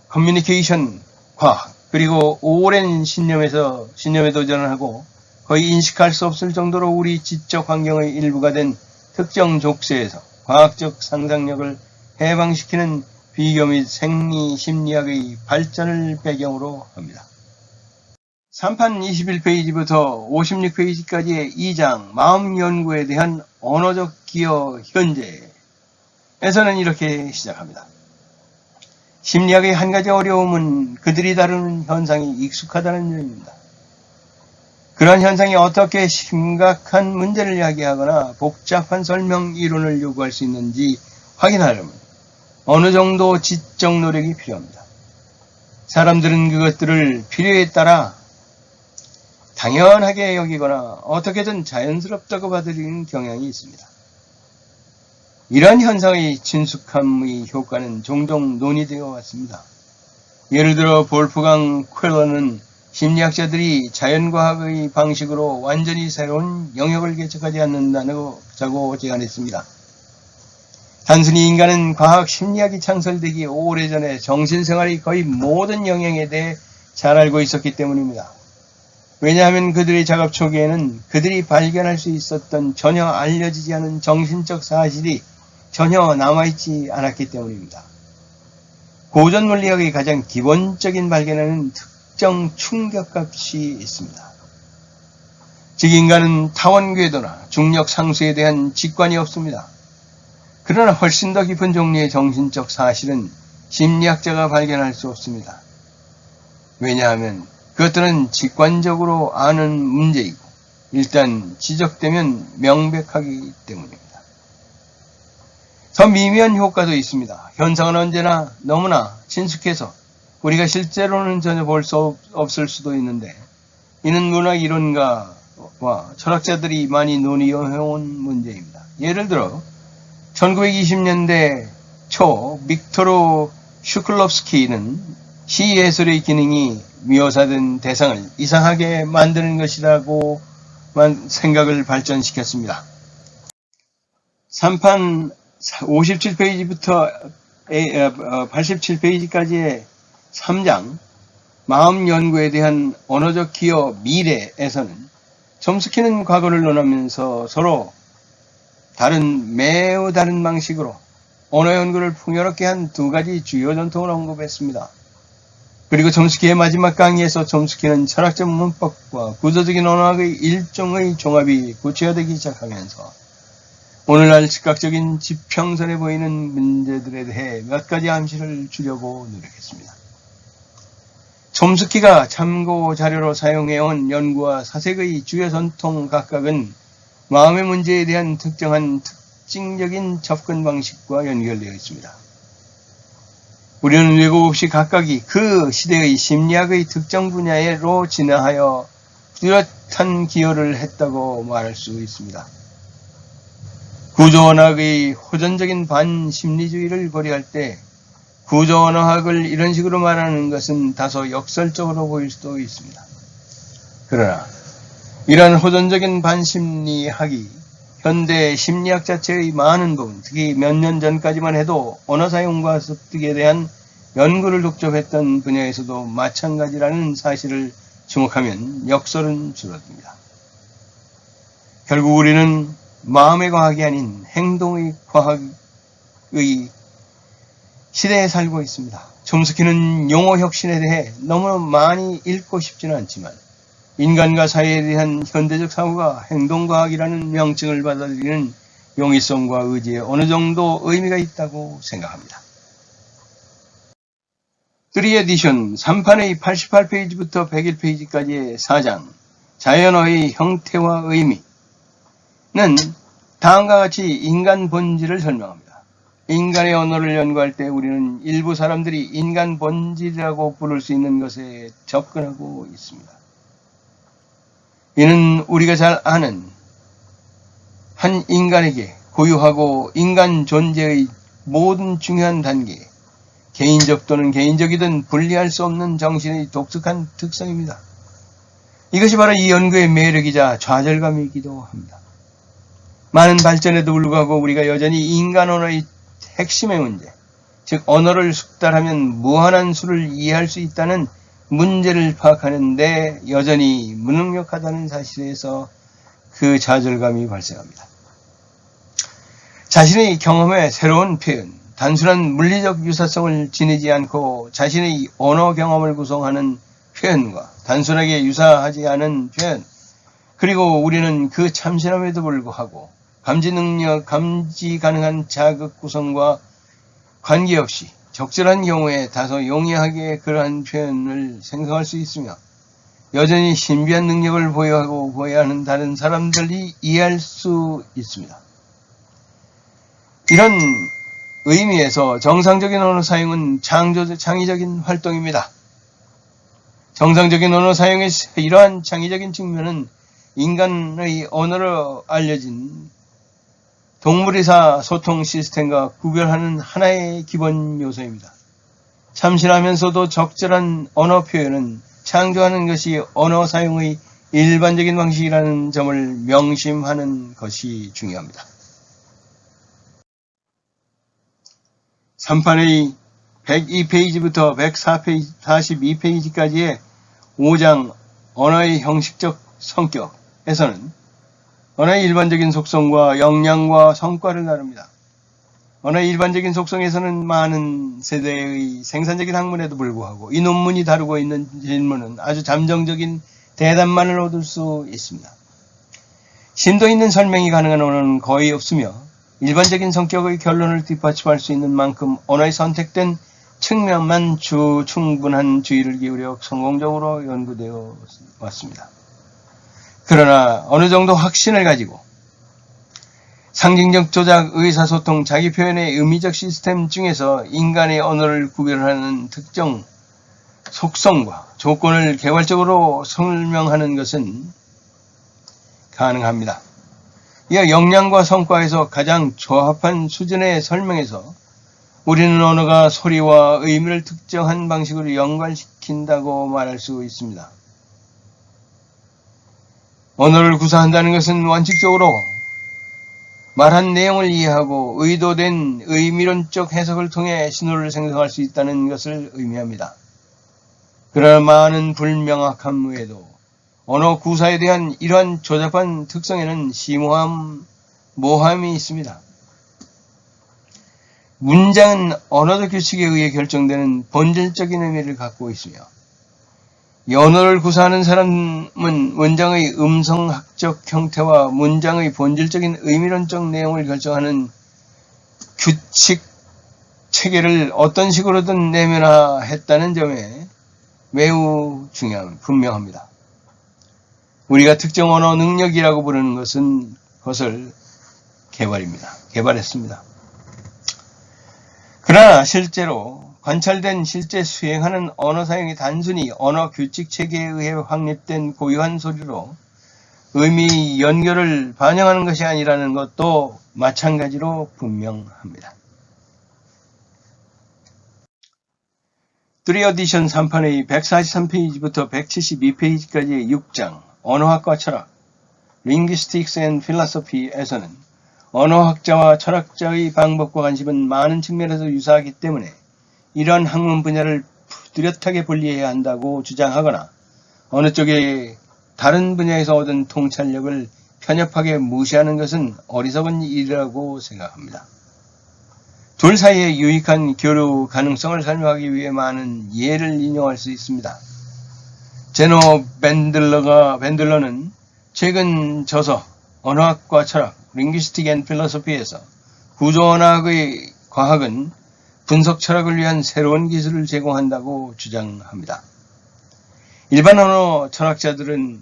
커뮤니케이션 과학 그리고 오랜 신념에 도전을 하고 거의 인식할 수 없을 정도로 우리 지적 환경의 일부가 된 특정 족쇄에서 과학적 상상력을 해방시키는 비교 및 생리 심리학의 발전을 배경으로 합니다. 3판 21페이지부터 56페이지까지의 2장 마음 연구에 대한 언어적 기여 현재에서는 이렇게 시작합니다. 심리학의 한 가지 어려움은 그들이 다루는 현상이 익숙하다는 점입니다. 그러한 현상이 어떻게 심각한 문제를 야기하거나 복잡한 설명 이론을 요구할 수 있는지 확인하려면 어느 정도 지적 노력이 필요합니다. 사람들은 그것들을 필요에 따라 당연하게 여기거나 어떻게든 자연스럽다고 받아들이는 경향이 있습니다. 이러한 현상의 친숙함의 효과는 종종 논의되어 왔습니다. 예를 들어 볼프강 퀘러는 심리학자들이 자연과학의 방식으로 완전히 새로운 영역을 개척하지 않는다고 제안했습니다. 단순히 인간은 과학 심리학이 창설되기 오래전에 정신생활의 거의 모든 영역에 대해 잘 알고 있었기 때문입니다. 왜냐하면 그들의 작업 초기에는 그들이 발견할 수 있었던 전혀 알려지지 않은 정신적 사실이 전혀 남아있지 않았기 때문입니다. 고전 물리학의 가장 기본적인 발견에는 특정 충격값이 있습니다. 즉 인간은 타원 궤도나 중력 상수에 대한 직관이 없습니다. 그러나 훨씬 더 깊은 종류의 정신적 사실은 심리학자가 발견할 수 없습니다. 왜냐하면 그것들은 직관적으로 아는 문제이고 일단 지적되면 명백하기 때문입니다. 더 미묘한 효과도 있습니다. 현상은 언제나 너무나 친숙해서 우리가 실제로는 전혀 볼 수 없을 수도 있는데 이는 문학 이론가와 철학자들이 많이 논의해온 문제입니다. 예를 들어 1920년대 초 빅토르 슈클롭스키는 시 예술의 기능이 묘사된 대상을 이상하게 만드는 것이라고 생각을 발전시켰습니다. 3판 57페이지부터 87페이지까지의 3장 마음 연구에 대한 언어적 기여 미래에서는 촘스키는 과거를 논하면서 서로 매우 다른 방식으로 언어 연구를 풍요롭게 한 두 가지 주요 전통을 언급했습니다. 그리고 촘스키의 마지막 강의에서 촘스키는 철학적 문법과 구조적인 언어학의 일종의 종합이 구체화되기 시작하면서 오늘날 즉각적인 지평선에 보이는 문제들에 대해 몇 가지 암시를 주려고 노력했습니다. 촘스키가 참고 자료로 사용해온 연구와 사색의 주요 전통 각각은 마음의 문제에 대한 특정한 특징적인 접근 방식과 연결되어 있습니다. 우리는 왜곡 없이 각각이 그 시대의 심리학의 특정 분야로 진화하여 뚜렷한 기여를 했다고 말할 수 있습니다. 구조언어학의 호전적인 반심리주의를 고려할 때 구조언어학을 이런 식으로 말하는 것은 다소 역설적으로 보일 수도 있습니다. 그러나 이러한 호전적인 반심리학이 현대 심리학 자체의 많은 부분, 특히 몇 년 전까지만 해도 언어 사용과 습득에 대한 연구를 독점했던 분야에서도 마찬가지라는 사실을 주목하면 역설은 줄어듭니다. 결국 우리는 마음의 과학이 아닌 행동의 과학의 시대에 살고 있습니다. 촘스키는 용어 혁신에 대해 너무 많이 읽고 싶지는 않지만 인간과 사회에 대한 현대적 사고가 행동과학이라는 명칭을 받아들이는 용이성과 의지에 어느 정도 의미가 있다고 생각합니다. 3 에디션 3판의 88페이지부터 101페이지까지의 4장 자연어의 형태와 의미는 다음과 같이 인간 본질을 설명합니다. 인간의 언어를 연구할 때 우리는 일부 사람들이 인간 본질이라고 부를 수 있는 것에 접근하고 있습니다. 이는 우리가 잘 아는 한 인간에게 고유하고 인간 존재의 모든 중요한 단계, 개인적 또는 개인적이든 분리할 수 없는 정신의 독특한 특성입니다. 이것이 바로 이 연구의 매력이자 좌절감이기도 합니다. 많은 발전에도 불구하고 우리가 여전히 인간 언어의 핵심의 문제, 즉 언어를 숙달하면 무한한 수를 이해할 수 있다는 문제를 파악하는데 여전히 무능력하다는 사실에서 그 좌절감이 발생합니다. 자신의 경험의 새로운 표현, 단순한 물리적 유사성을 지니지 않고 자신의 언어 경험을 구성하는 표현과 단순하게 유사하지 않은 표현, 그리고 우리는 그 참신함에도 불구하고 감지 가능한 자극 구성과 관계없이 적절한 경우에 다소 용이하게 그러한 표현을 생성할 수 있으며 여전히 신비한 능력을 보유하고 보여야 하는 다른 사람들이 이해할 수 있습니다. 이런 의미에서 정상적인 언어 사용은 창의적인 활동입니다. 정상적인 언어 사용의 이러한 창의적인 측면은 인간의 언어로 알려진 동물의사 소통 시스템과 구별하는 하나의 기본 요소입니다. 참신하면서도 적절한 언어 표현은 창조하는 것이 언어 사용의 일반적인 방식이라는 점을 명심하는 것이 중요합니다. 3판의 102페이지부터 142페이지까지의 5장 언어의 형식적 성격에서는 언어의 일반적인 속성과 역량과 성과를 다룹니다. 언어의 일반적인 속성에서는 많은 세대의 생산적인 학문에도 불구하고 이 논문이 다루고 있는 질문은 아주 잠정적인 대답만을 얻을 수 있습니다. 심도 있는 설명이 가능한 언어는 거의 없으며 일반적인 성격의 결론을 뒷받침할 수 있는 만큼 언어의 선택된 측면만 충분한 주의를 기울여 성공적으로 연구되어 왔습니다. 그러나 어느 정도 확신을 가지고 상징적 조작, 의사소통, 자기 표현의 의미적 시스템 중에서 인간의 언어를 구별하는 특정 속성과 조건을 개괄적으로 설명하는 것은 가능합니다. 이어 역량과 성과에서 가장 조합한 수준의 설명에서 우리는 언어가 소리와 의미를 특정한 방식으로 연관시킨다고 말할 수 있습니다. 언어를 구사한다는 것은 원칙적으로 말한 내용을 이해하고 의도된 의미론적 해석을 통해 신호를 생성할 수 있다는 것을 의미합니다. 그러나 많은 불명확함 외에도 언어 구사에 대한 이러한 조잡한 특성에는 심오한 모함이 있습니다. 문장은 언어적 규칙에 의해 결정되는 본질적인 의미를 갖고 있으며 언어를 구사하는 사람은 문장의 음성학적 형태와 문장의 본질적인 의미론적 내용을 결정하는 규칙 체계를 어떤 식으로든 내면화했다는 점에 매우 분명합니다. 우리가 특정 언어 능력이라고 부르는 것은 그것을 개발했습니다. 그러나 실제로 관찰된 실제 수행하는 언어 사용이 단순히 언어 규칙 체계에 의해 확립된 고유한 소리로 의미 연결을 반영하는 것이 아니라는 것도 마찬가지로 분명합니다. 3 어디션 3판의 143페이지부터 172페이지까지의 6장 언어학과 철학 Linguistics and Philosophy에서는 언어학자와 철학자의 방법과 관심은 많은 측면에서 유사하기 때문에 이러한 학문 분야를 뚜렷하게 분리해야 한다고 주장하거나 어느 쪽에 다른 분야에서 얻은 통찰력을 편협하게 무시하는 것은 어리석은 일이라고 생각합니다. 둘 사이의 유익한 교류 가능성을 설명하기 위해 많은 예를 인용할 수 있습니다. 제노 밴들러는 최근 저서 언어학과 철학 Linguistics and Philosophy에서 구조언어학의 과학은 분석 철학을 위한 새로운 기술을 제공한다고 주장합니다. 일반 언어 철학자들을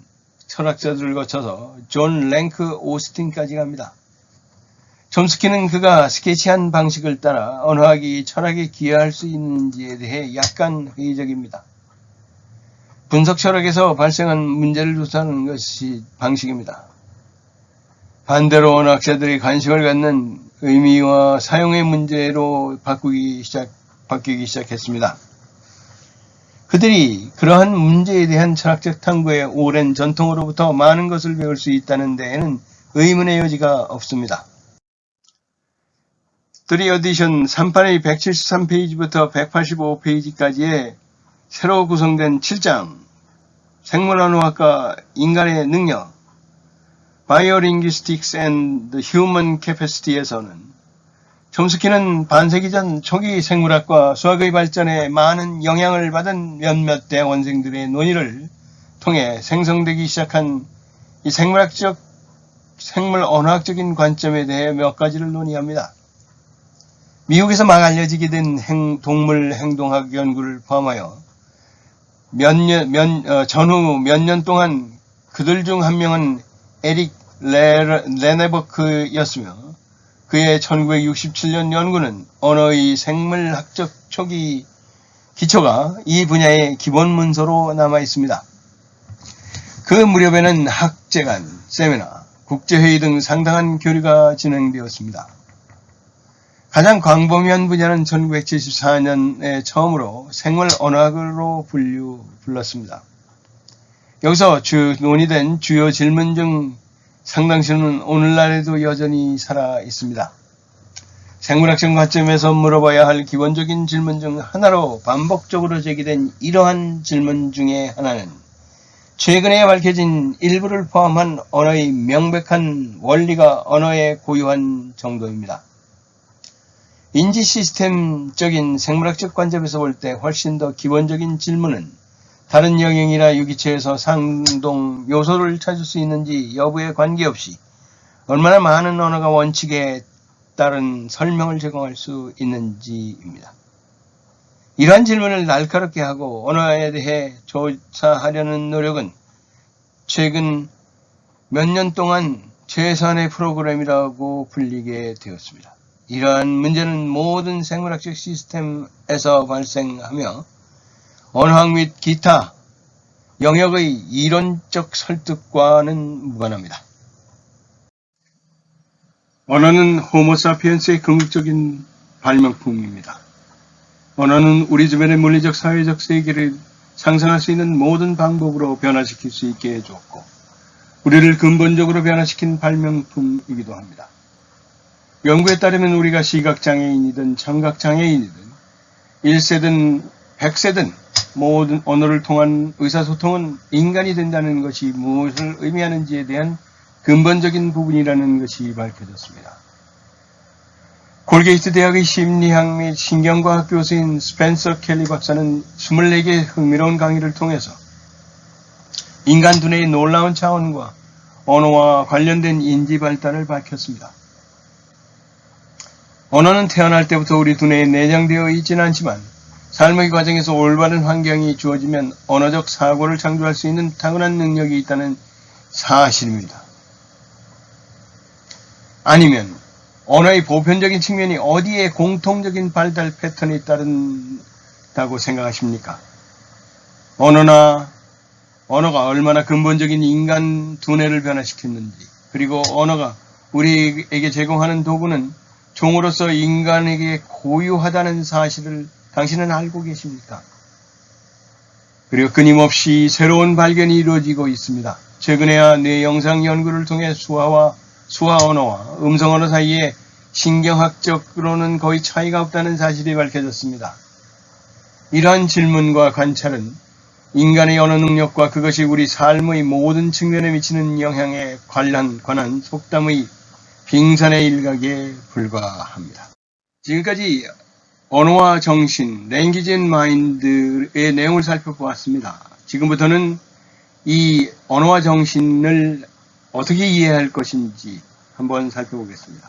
거쳐서 존 랭크 오스틴까지 갑니다. 촘스키는 그가 스케치한 방식을 따라 언어학이 철학에 기여할 수 있는지에 대해 약간 회의적입니다. 분석 철학에서 발생한 문제를 조사하는 것이 방식입니다. 반대로 언어학자들이 관심을 갖는 의미와 사용의 문제로 바뀌기 시작했습니다. 그들이 그러한 문제에 대한 철학적 탐구의 오랜 전통으로부터 많은 것을 배울 수 있다는 데에는 의문의 여지가 없습니다. 3 어디션 3판의 173페이지부터 185페이지까지의 새로 구성된 7장 생물언어학과 인간의 능력 Biolinguistics and the Human Capacity에서는 촘스키는 반세기 전 초기 생물학과 수학의 발전에 많은 영향을 받은 몇몇 대원생들의 논의를 통해 생성되기 시작한 이 생물 언어학적인 관점에 대해 몇 가지를 논의합니다. 미국에서 막 알려지게 된 동물 행동학 연구를 포함하여 전후 몇 년 동안 그들 중 한 명은 에릭 레네버크였으며 그의 1967년 연구는 언어의 생물학적 초기 기초가 이 분야의 기본 문서로 남아 있습니다. 그 무렵에는 학제간, 세미나, 국제회의 등 상당한 교류가 진행되었습니다. 가장 광범위한 분야는 1974년에 처음으로 생물 언어학으로 불렀습니다. 여기서 논의된 주요 질문 중 상당수는 오늘날에도 여전히 살아 있습니다. 생물학적 관점에서 물어봐야 할 기본적인 질문 중 하나로 반복적으로 제기된 이러한 질문 중에 하나는 최근에 밝혀진 일부를 포함한 언어의 명백한 원리가 언어에 고유한 정도입니다. 인지 시스템적인 생물학적 관점에서 볼 때 훨씬 더 기본적인 질문은 다른 영역이나 유기체에서 상동 요소를 찾을 수 있는지 여부에 관계없이 얼마나 많은 언어가 원칙에 따른 설명을 제공할 수 있는지입니다. 이러한 질문을 날카롭게 하고 언어에 대해 조사하려는 노력은 최근 몇 년 동안 최선의 프로그램이라고 불리게 되었습니다. 이러한 문제는 모든 생물학적 시스템에서 발생하며 언어학 및 기타 영역의 이론적 설득과는 무관합니다. 언어는 호모사피엔스의 궁극적인 발명품입니다. 언어는 우리 주변의 물리적, 사회적 세계를 상상할 수 있는 모든 방법으로 변화시킬 수 있게 해주었고 우리를 근본적으로 변화시킨 발명품이기도 합니다. 연구에 따르면 우리가 시각장애인이든 청각장애인이든 1세든 100세든 모든 언어를 통한 의사소통은 인간이 된다는 것이 무엇을 의미하는지에 대한 근본적인 부분이라는 것이 밝혀졌습니다. 콜게이트 대학의 심리학 및 신경과학 교수인 스펜서 켈리 박사는 24개의 흥미로운 강의를 통해서 인간 두뇌의 놀라운 차원과 언어와 관련된 인지 발달을 밝혔습니다. 언어는 태어날 때부터 우리 두뇌에 내장되어 있지는 않지만 삶의 과정에서 올바른 환경이 주어지면 언어적 사고를 창조할 수 있는 타고난 능력이 있다는 사실입니다. 아니면 언어의 보편적인 측면이 어디에 공통적인 발달 패턴이 따른다고 생각하십니까? 언어가 얼마나 근본적인 인간 두뇌를 변화시켰는지, 그리고 언어가 우리에게 제공하는 도구는 종으로서 인간에게 고유하다는 사실을 당신은 알고 계십니까? 그리고 끊임없이 새로운 발견이 이루어지고 있습니다. 최근에야 뇌 영상 연구를 통해 수화 언어와 음성 언어 사이에 신경학적으로는 거의 차이가 없다는 사실이 밝혀졌습니다. 이러한 질문과 관찰은 인간의 언어 능력과 그것이 우리 삶의 모든 측면에 미치는 영향에 관한 속담의 빙산의 일각에 불과합니다. 지금까지 언어와 정신, 랭귀지 앤 마인드의 내용을 살펴보았습니다. 지금부터는 이 언어와 정신을 어떻게 이해할 것인지 한번 살펴보겠습니다.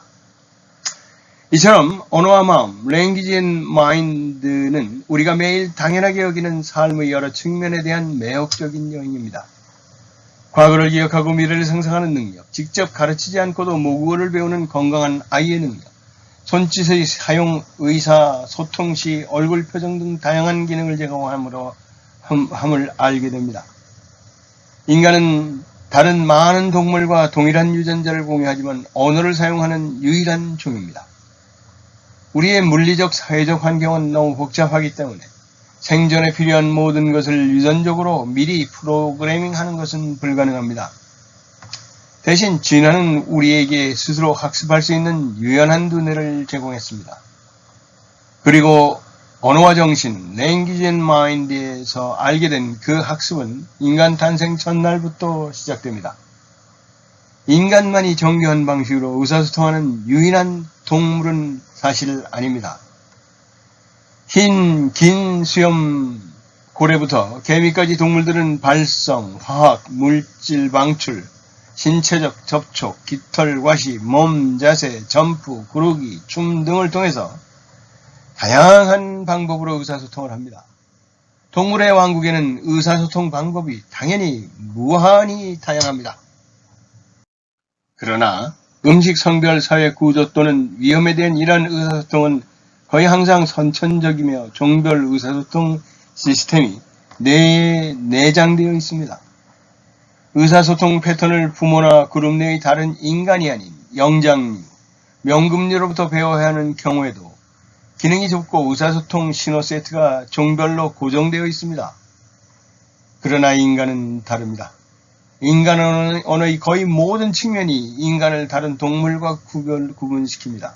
이처럼 언어와 마음, 랭귀지 앤 마인드는 우리가 매일 당연하게 여기는 삶의 여러 측면에 대한 매혹적인 요인입니다. 과거를 기억하고 미래를 상상하는 능력, 직접 가르치지 않고도 모국어를 배우는 건강한 아이의 능력, 손짓의 사용, 의사, 소통 시 얼굴 표정 등 다양한 기능을 제공함을 알게 됩니다. 인간은 다른 많은 동물과 동일한 유전자를 공유하지만 언어를 사용하는 유일한 종입니다. 우리의 물리적, 사회적 환경은 너무 복잡하기 때문에 생존에 필요한 모든 것을 유전적으로 미리 프로그래밍하는 것은 불가능합니다. 대신 진화는 우리에게 스스로 학습할 수 있는 유연한 두뇌를 제공했습니다. 그리고 언어와 정신, 랭귀지 앤 마인드에서 알게 된 그 학습은 인간 탄생 첫날부터 시작됩니다. 인간만이 정교한 방식으로 의사소통하는 유일한 동물은 사실 아닙니다. 긴 수염 고래부터 개미까지 동물들은 발성, 화학, 물질 방출, 신체적 접촉, 깃털, 과시, 몸, 자세, 점프, 구르기, 춤 등을 통해서 다양한 방법으로 의사소통을 합니다. 동물의 왕국에는 의사소통 방법이 당연히 무한히 다양합니다. 그러나 음식, 성별, 사회 구조 또는 위험에 대한 이러한 의사소통은 거의 항상 선천적이며 종별 의사소통 시스템이 뇌에 내장되어 있습니다. 의사소통 패턴을 부모나 그룹 내의 다른 인간이 아닌 영장류, 명금류로부터 배워야 하는 경우에도 기능이 좁고 의사소통 신호 세트가 종별로 고정되어 있습니다. 그러나 인간은 다릅니다. 인간 언어의 거의 모든 측면이 인간을 다른 동물과 구분시킵니다.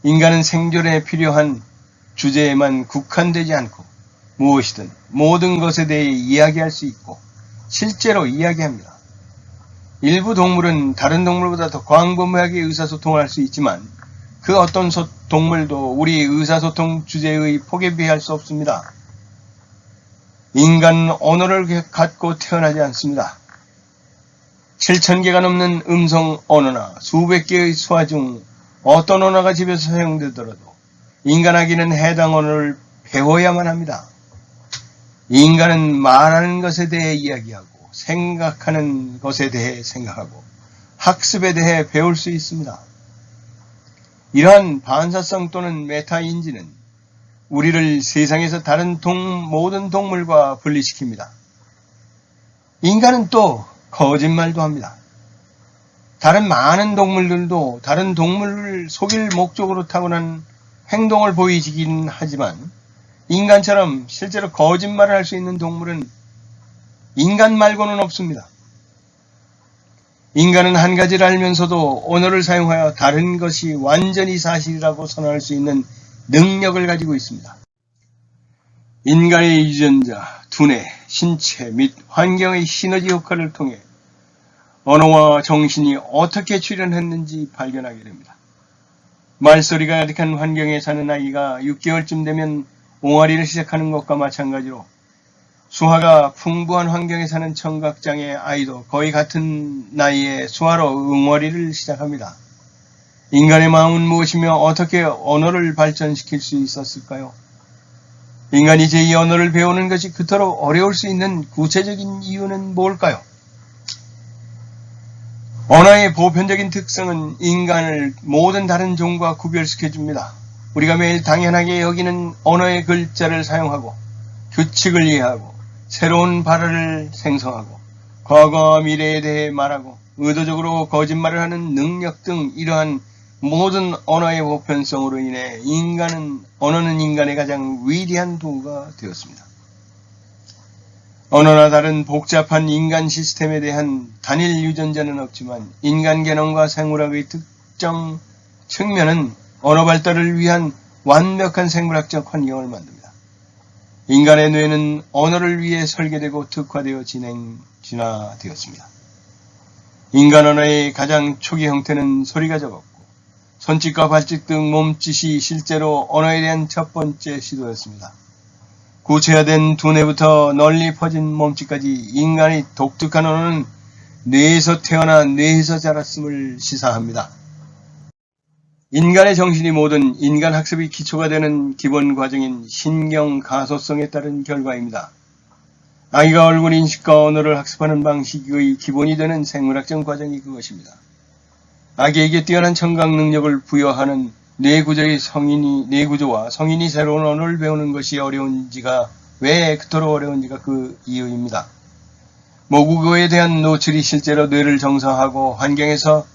인간은 생존에 필요한 주제에만 국한되지 않고 무엇이든 모든 것에 대해 이야기할 수 있고 실제로 이야기합니다. 일부 동물은 다른 동물보다 더 광범위하게 의사소통을 할 수 있지만 그 어떤 동물도 우리 의사소통 주제의 폭에 비할 수 없습니다. 인간은 언어를 갖고 태어나지 않습니다. 7,000개가 넘는 음성 언어나 수백 개의 수화 중 어떤 언어가 집에서 사용되더라도 인간에게는 해당 언어를 배워야만 합니다. 인간은 말하는 것에 대해 이야기하고 생각하는 것에 대해 생각하고 학습에 대해 배울 수 있습니다. 이러한 반사성 또는 메타인지는 우리를 세상에서 다른 모든 동물과 분리시킵니다. 인간은 또 거짓말도 합니다. 다른 많은 동물들도 다른 동물을 속일 목적으로 타고난 행동을 보이긴 하지만 인간처럼 실제로 거짓말을 할 수 있는 동물은 인간 말고는 없습니다. 인간은 한 가지를 알면서도 언어를 사용하여 다른 것이 완전히 사실이라고 선언할 수 있는 능력을 가지고 있습니다. 인간의 유전자, 두뇌, 신체 및 환경의 시너지 효과를 통해 언어와 정신이 어떻게 출현했는지 발견하게 됩니다. 말소리가 가득한 환경에 사는 아이가 6개월쯤 되면 옹알이를 시작하는 것과 마찬가지로 수화가 풍부한 환경에 사는 청각장애 아이도 거의 같은 나이에 수화로 응어리를 시작합니다. 인간의 마음은 무엇이며 어떻게 언어를 발전시킬 수 있었을까요? 인간이 제2 언어를 배우는 것이 그토록 어려울 수 있는 구체적인 이유는 뭘까요? 언어의 보편적인 특성은 인간을 모든 다른 종과 구별시켜줍니다. 우리가 매일 당연하게 여기는 언어의 글자를 사용하고 규칙을 이해하고 새로운 발언을 생성하고 과거와 미래에 대해 말하고 의도적으로 거짓말을 하는 능력 등 이러한 모든 언어의 보편성으로 인해 언어는 인간의 가장 위대한 도구가 되었습니다. 언어나 다른 복잡한 인간 시스템에 대한 단일 유전자는 없지만 인간 개념과 생물학의 특정 측면은 언어 발달을 위한 완벽한 생물학적 환경을 만듭니다. 인간의 뇌는 언어를 위해 설계되고 특화되어 진화되었습니다. 인간 언어의 가장 초기 형태는 소리가 적었고 손짓과 발짓 등 몸짓이 실제로 언어에 대한 첫 번째 시도였습니다. 구체화된 두뇌부터 널리 퍼진 몸짓까지 인간의 독특한 언어는 뇌에서 태어나 뇌에서 자랐음을 시사합니다. 인간의 정신이 모든 인간 학습의 기초가 되는 기본 과정인 신경 가소성에 따른 결과입니다. 아이가 얼굴 인식과 언어를 학습하는 방식의 기본이 되는 생물학적 과정이 그것입니다. 아기에게 뛰어난 청각 능력을 부여하는 뇌구조와 성인이 새로운 언어를 배우는 것이 왜 그토록 어려운지가 그 이유입니다. 모국어에 대한 노출이 실제로 뇌를 정상화하고 환경에서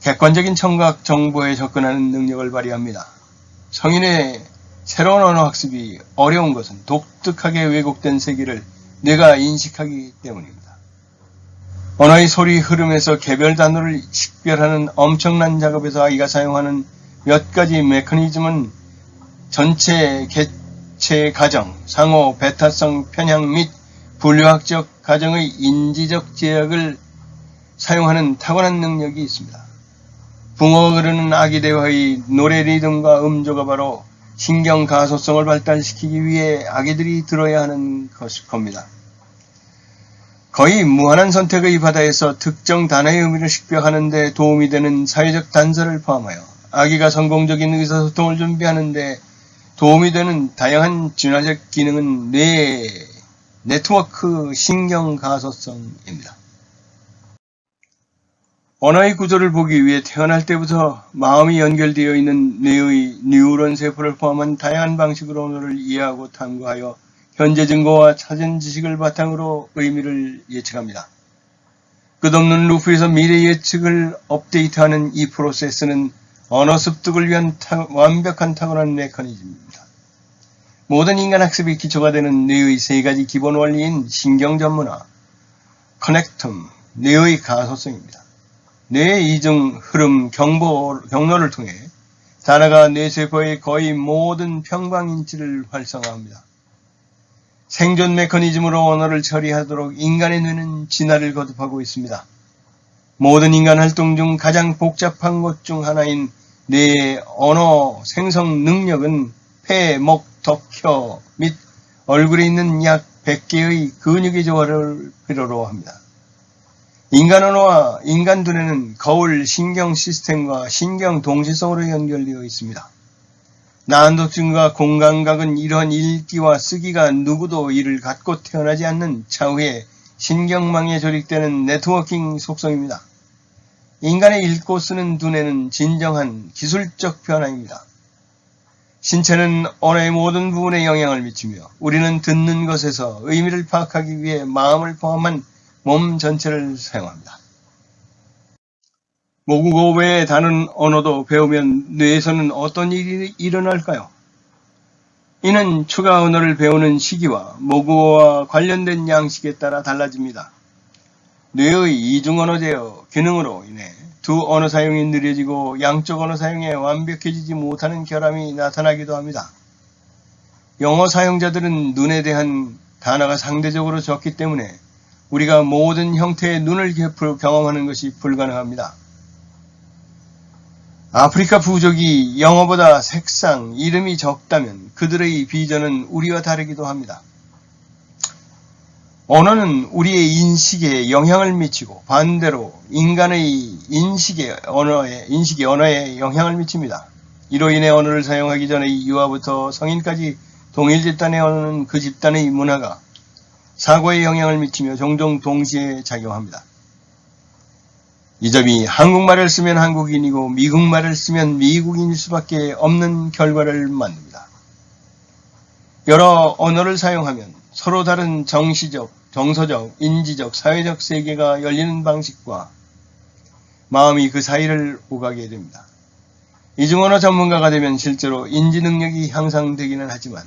객관적인 청각 정보에 접근하는 능력을 발휘합니다. 성인의 새로운 언어 학습이 어려운 것은 독특하게 왜곡된 세계를 뇌가 인식하기 때문입니다. 언어의 소리 흐름에서 개별 단어를 식별하는 엄청난 작업에서 아이가 사용하는 몇 가지 메커니즘은 전체 개체 가정, 상호, 배타성, 편향 및 분류학적 가정의 인지적 제약을 사용하는 타고난 능력이 있습니다. 붕어가 그르는 아기 대화의 노래 리듬과 음조가 바로 신경 가소성을 발달시키기 위해 아기들이 들어야 하는 겁니다. 거의 무한한 선택의 바다에서 특정 단어의 의미를 식별하는 데 도움이 되는 사회적 단서를 포함하여 아기가 성공적인 의사소통을 준비하는 데 도움이 되는 다양한 진화적 기능은 뇌의 네트워크 신경 가소성입니다. 언어의 구조를 보기 위해 태어날 때부터 마음이 연결되어 있는 뇌의 뉴런 세포를 포함한 다양한 방식으로 언어를 이해하고 탐구하여 현재 증거와 찾은 지식을 바탕으로 의미를 예측합니다. 끝없는 루프에서 미래 예측을 업데이트하는 이 프로세스는 언어 습득을 위한 완벽한 타고난 메커니즘입니다. 모든 인간 학습의 기초가 되는 뇌의 세 가지 기본 원리인 신경 전문화, 커넥텀, 뇌의 가소성입니다. 뇌의 이중, 흐름, 경로를 통해 단어가 뇌세포의 거의 모든 평방인치를 활성화합니다. 생존 메커니즘으로 언어를 처리하도록 인간의 뇌는 진화를 거듭하고 있습니다. 모든 인간 활동 중 가장 복잡한 것 중 하나인 뇌의 언어 생성 능력은 폐, 목, 턱, 혀 및 얼굴에 있는 약 100개의 근육의 조화를 필요로 합니다. 인간 언어와 인간 두뇌는 거울 신경 시스템과 신경 동시성으로 연결되어 있습니다. 난독증과 공감각은 이러한 읽기와 쓰기가 누구도 이를 갖고 태어나지 않는 차후에 신경망에 조직되는 네트워킹 속성입니다. 인간의 읽고 쓰는 두뇌는 진정한 기술적 변화입니다. 신체는 언어의 모든 부분에 영향을 미치며 우리는 듣는 것에서 의미를 파악하기 위해 마음을 포함한 몸 전체를 사용합니다. 모국어 외의 다른 언어도 배우면 뇌에서는 어떤 일이 일어날까요? 이는 추가 언어를 배우는 시기와 모국어와 관련된 양식에 따라 달라집니다. 뇌의 이중언어 제어 기능으로 인해 두 언어 사용이 느려지고 양쪽 언어 사용에 완벽해지지 못하는 결함이 나타나기도 합니다. 영어 사용자들은 눈에 대한 단어가 상대적으로 적기 때문에 우리가 모든 형태의 눈을 경험하는 것이 불가능합니다. 아프리카 부족이 영어보다 색상, 이름이 적다면 그들의 비전은 우리와 다르기도 합니다. 언어는 우리의 인식에 영향을 미치고 반대로 인간의 인식이 언어에 영향을 미칩니다. 이로 인해 언어를 사용하기 전에 유아부터 성인까지 동일 집단의 언어는 그 집단의 문화가 사고에 영향을 미치며 종종 동시에 작용합니다. 이 점이 한국말을 쓰면 한국인이고 미국말을 쓰면 미국인일 수밖에 없는 결과를 만듭니다. 여러 언어를 사용하면 서로 다른 정시적, 정서적, 인지적, 사회적 세계가 열리는 방식과 마음이 그 사이를 오가게 됩니다. 이중 언어 전문가가 되면 실제로 인지 능력이 향상되기는 하지만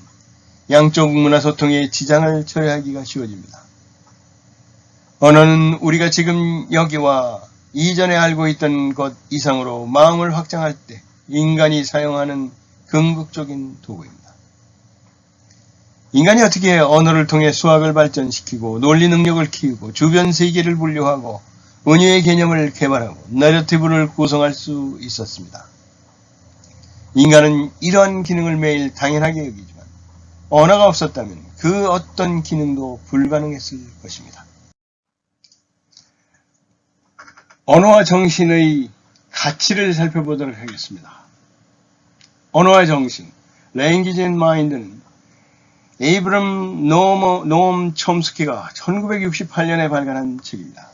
양쪽 문화 소통에 지장을 초래하기가 쉬워집니다. 언어는 우리가 지금 여기와 이전에 알고 있던 것 이상으로 마음을 확장할 때 인간이 사용하는 궁극적인 도구입니다. 인간이 어떻게 언어를 통해 수학을 발전시키고 논리 능력을 키우고 주변 세계를 분류하고 은유의 개념을 개발하고 내러티브를 구성할 수 있었습니다. 인간은 이러한 기능을 매일 당연하게 여기지만 언어가 없었다면 그 어떤 기능도 불가능했을 것입니다. 언어와 정신의 가치를 살펴보도록 하겠습니다. 언어와 정신, Language and Mind는 에이브럼 노엄 촘스키가 1968년에 발간한 책입니다.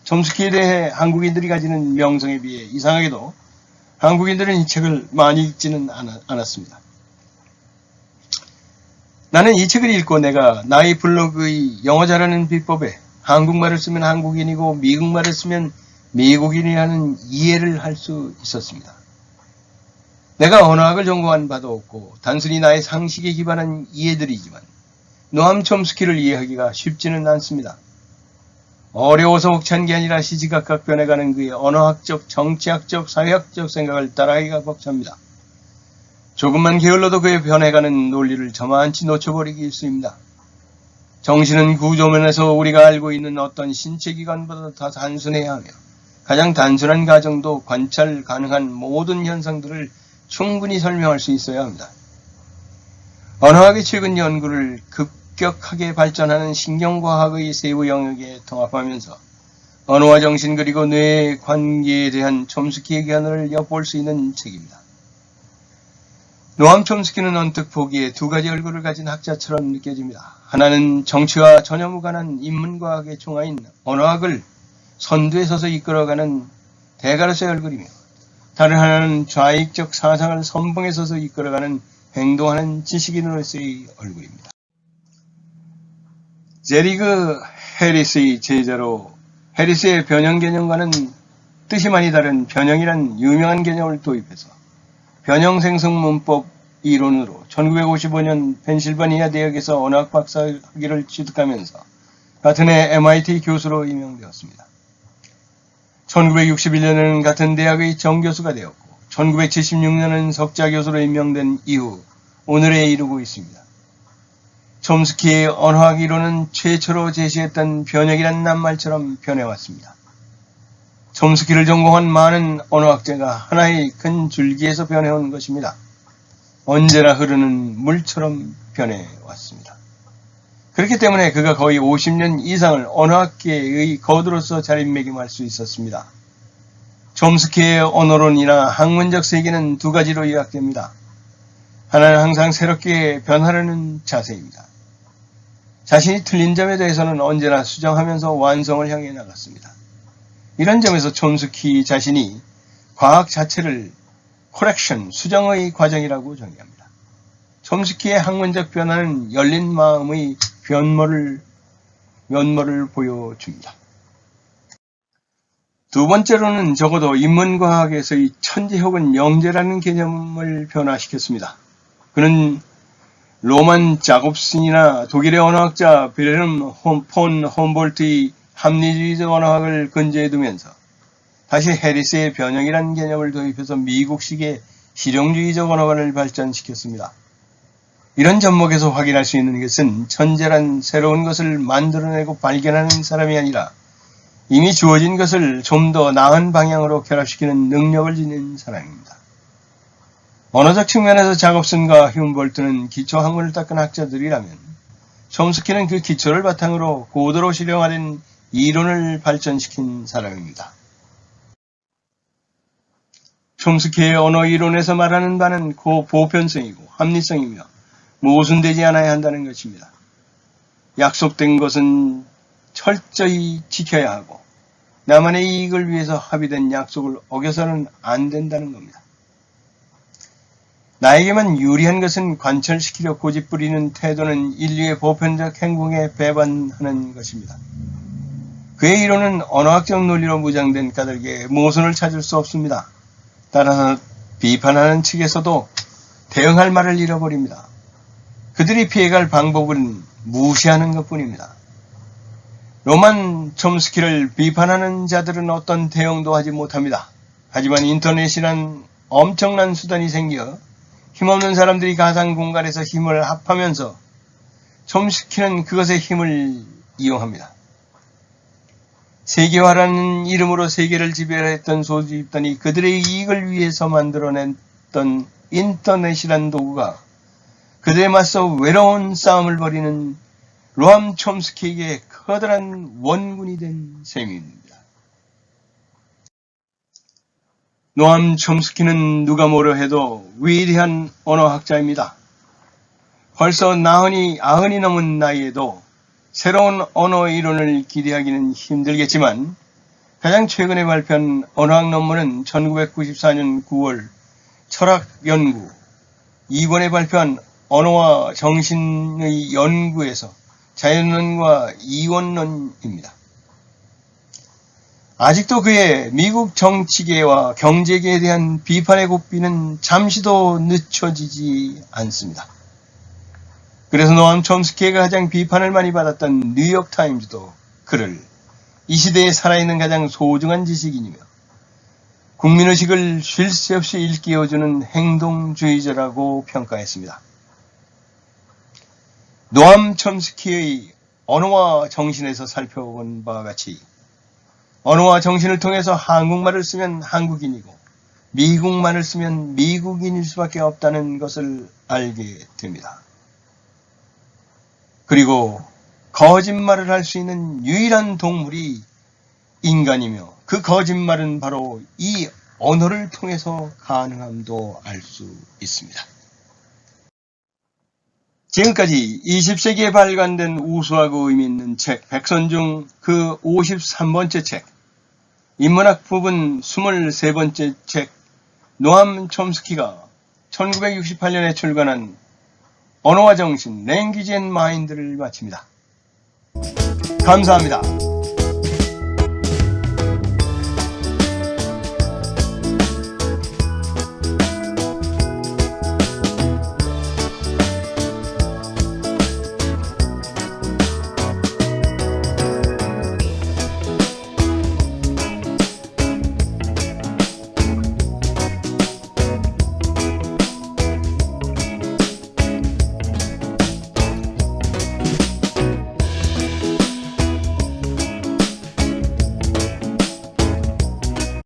촘스키에 대해 한국인들이 가지는 명성에 비해 이상하게도 한국인들은 이 책을 많이 읽지는 않았습니다. 나는 이 책을 읽고 내가 나의 블로그의 영어 잘하는 비법에 한국말을 쓰면 한국인이고 미국말을 쓰면 미국인이라는 이해를 할 수 있었습니다. 내가 언어학을 전공한 바도 없고 단순히 나의 상식에 기반한 이해들이지만 노암 촘스키를 이해하기가 쉽지는 않습니다. 어려워서 벅찬 게 아니라 시시각각 변해가는 그의 언어학적, 정치학적, 사회학적 생각을 따라하기가 벅찹니다. 조금만 게을러도 그의 변해가는 논리를 저만치 놓쳐버리기 일쑤입니다. 정신은 구조면에서 우리가 알고 있는 어떤 신체기관보다 더 단순해야 하며 가장 단순한 가정도 관찰 가능한 모든 현상들을 충분히 설명할 수 있어야 합니다. 언어학의 최근 연구를 급격하게 발전하는 신경과학의 세부 영역에 통합하면서 언어와 정신 그리고 뇌의 관계에 대한 촘스키의 견해를 엿볼 수 있는 책입니다. 노암 촘스키는 언뜻 보기에 두 가지 얼굴을 가진 학자처럼 느껴집니다. 하나는 정치와 전혀 무관한 인문과학의 총화인 언어학을 선두에 서서 이끌어가는 대가로서의 얼굴이며 다른 하나는 좌익적 사상을 선봉에 서서 이끌어가는 행동하는 지식인으로서의 얼굴입니다. 제리그 해리스의 제자로 해리스의 변형 개념과는 뜻이 많이 다른 변형이란 유명한 개념을 도입해서 변형 생성 문법 이론으로 1955년 펜실바니아 대학에서 언어학 박사학위를 취득하면서 같은 해 MIT 교수로 임명되었습니다. 1961년에는 같은 대학의 정교수가 되었고 1976년은 석자 교수로 임명된 이후 오늘에 이르고 있습니다. 촘스키의 언어학 이론은 최초로 제시했던 변형이란 낱말처럼 변해왔습니다. 촘스키를 전공한 많은 언어학자가 하나의 큰 줄기에서 변해온 것입니다. 언제나 흐르는 물처럼 변해왔습니다. 그렇기 때문에 그가 거의 50년 이상을 언어학계의 거두로서 자리매김할 수 있었습니다. 촘스키의 언어론이나 학문적 세계는 두 가지로 요약됩니다. 하나는 항상 새롭게 변하려는 자세입니다. 자신이 틀린 점에 대해서는 언제나 수정하면서 완성을 향해 나갔습니다. 이런 점에서 촘스키 자신이 과학 자체를 코렉션, 수정의 과정이라고 정의합니다. 촘스키의 학문적 변화는 열린 마음의 면모를 보여줍니다. 두 번째로는 적어도 인문과학에서의 천재 혹은 영재라는 개념을 변화시켰습니다. 그는 로만 자콥슨이나 독일의 언어학자 빌헬름 폰 홈볼트의 합리주의적 언어학을 근저에 두면서 다시 해리스의 변형이라는 개념을 도입해서 미국식의 실용주의적 언어관을 발전시켰습니다. 이런 접목에서 확인할 수 있는 것은 천재란 새로운 것을 만들어내고 발견하는 사람이 아니라 이미 주어진 것을 좀 더 나은 방향으로 결합시키는 능력을 지닌 사람입니다. 언어적 측면에서 자콥슨과 흉볼트는 기초학문을 닦은 학자들이라면 촘스키는 그 기초를 바탕으로 고도로 실용화된 이론을 발전시킨 사람입니다. 촘스키의 언어 이론에서 말하는 바는 보편성이고 합리성이며 모순되지 않아야 한다는 것입니다. 약속된 것은 철저히 지켜야 하고 나만의 이익을 위해서 합의된 약속을 어겨서는 안 된다는 겁니다. 나에게만 유리한 것은 관철시키려 고집부리는 태도는 인류의 보편적 행동에 배반하는 것입니다. 그의 이론은 언어학적 논리로 무장된 까닭에 모순을 찾을 수 없습니다. 따라서 비판하는 측에서도 대응할 말을 잃어버립니다. 그들이 피해갈 방법은 무시하는 것뿐입니다. 노암 촘스키를 비판하는 자들은 어떤 대응도 하지 못합니다. 하지만 인터넷이란 엄청난 수단이 생겨 힘없는 사람들이 가상 공간에서 힘을 합하면서 촘스키는 그것의 힘을 이용합니다. 세계화라는 이름으로 세계를 지배했던 소집단이 그들의 이익을 위해서 만들어냈던 인터넷이란 도구가 그들에 맞서 외로운 싸움을 벌이는 노암 촘스키에게 커다란 원군이 된 셈입니다. 노암 촘스키는 누가 뭐라 해도 위대한 언어학자입니다. 벌써 90이 넘은 나이에도 새로운 언어 이론을 기대하기는 힘들겠지만 가장 최근에 발표한 언어학 논문은 1994년 9월 철학연구 2권에 발표한 언어와 정신의 연구에서 자연론과 이원론입니다. 아직도 그의 미국 정치계와 경제계에 대한 비판의 고삐는 잠시도 늦춰지지 않습니다. 그래서 노암 촘스키가 가장 비판을 많이 받았던 뉴욕타임즈도 그를 이 시대에 살아있는 가장 소중한 지식인이며 국민의식을 쉴 새 없이 일깨워주는 행동주의자라고 평가했습니다. 노암 촘스키의 언어와 정신에서 살펴본 바와 같이 언어와 정신을 통해서 한국말을 쓰면 한국인이고 미국말을 쓰면 미국인일 수밖에 없다는 것을 알게 됩니다. 그리고 거짓말을 할 수 있는 유일한 동물이 인간이며 그 거짓말은 바로 이 언어를 통해서 가능함도 알 수 있습니다. 지금까지 20세기에 발간된 우수하고 의미 있는 책 100선 중 그 53번째 책, 인문학 부분 23번째 책 노암 촘스키가 1968년에 출간한 언어와 정신, Language and Mind를 마칩니다. 감사합니다.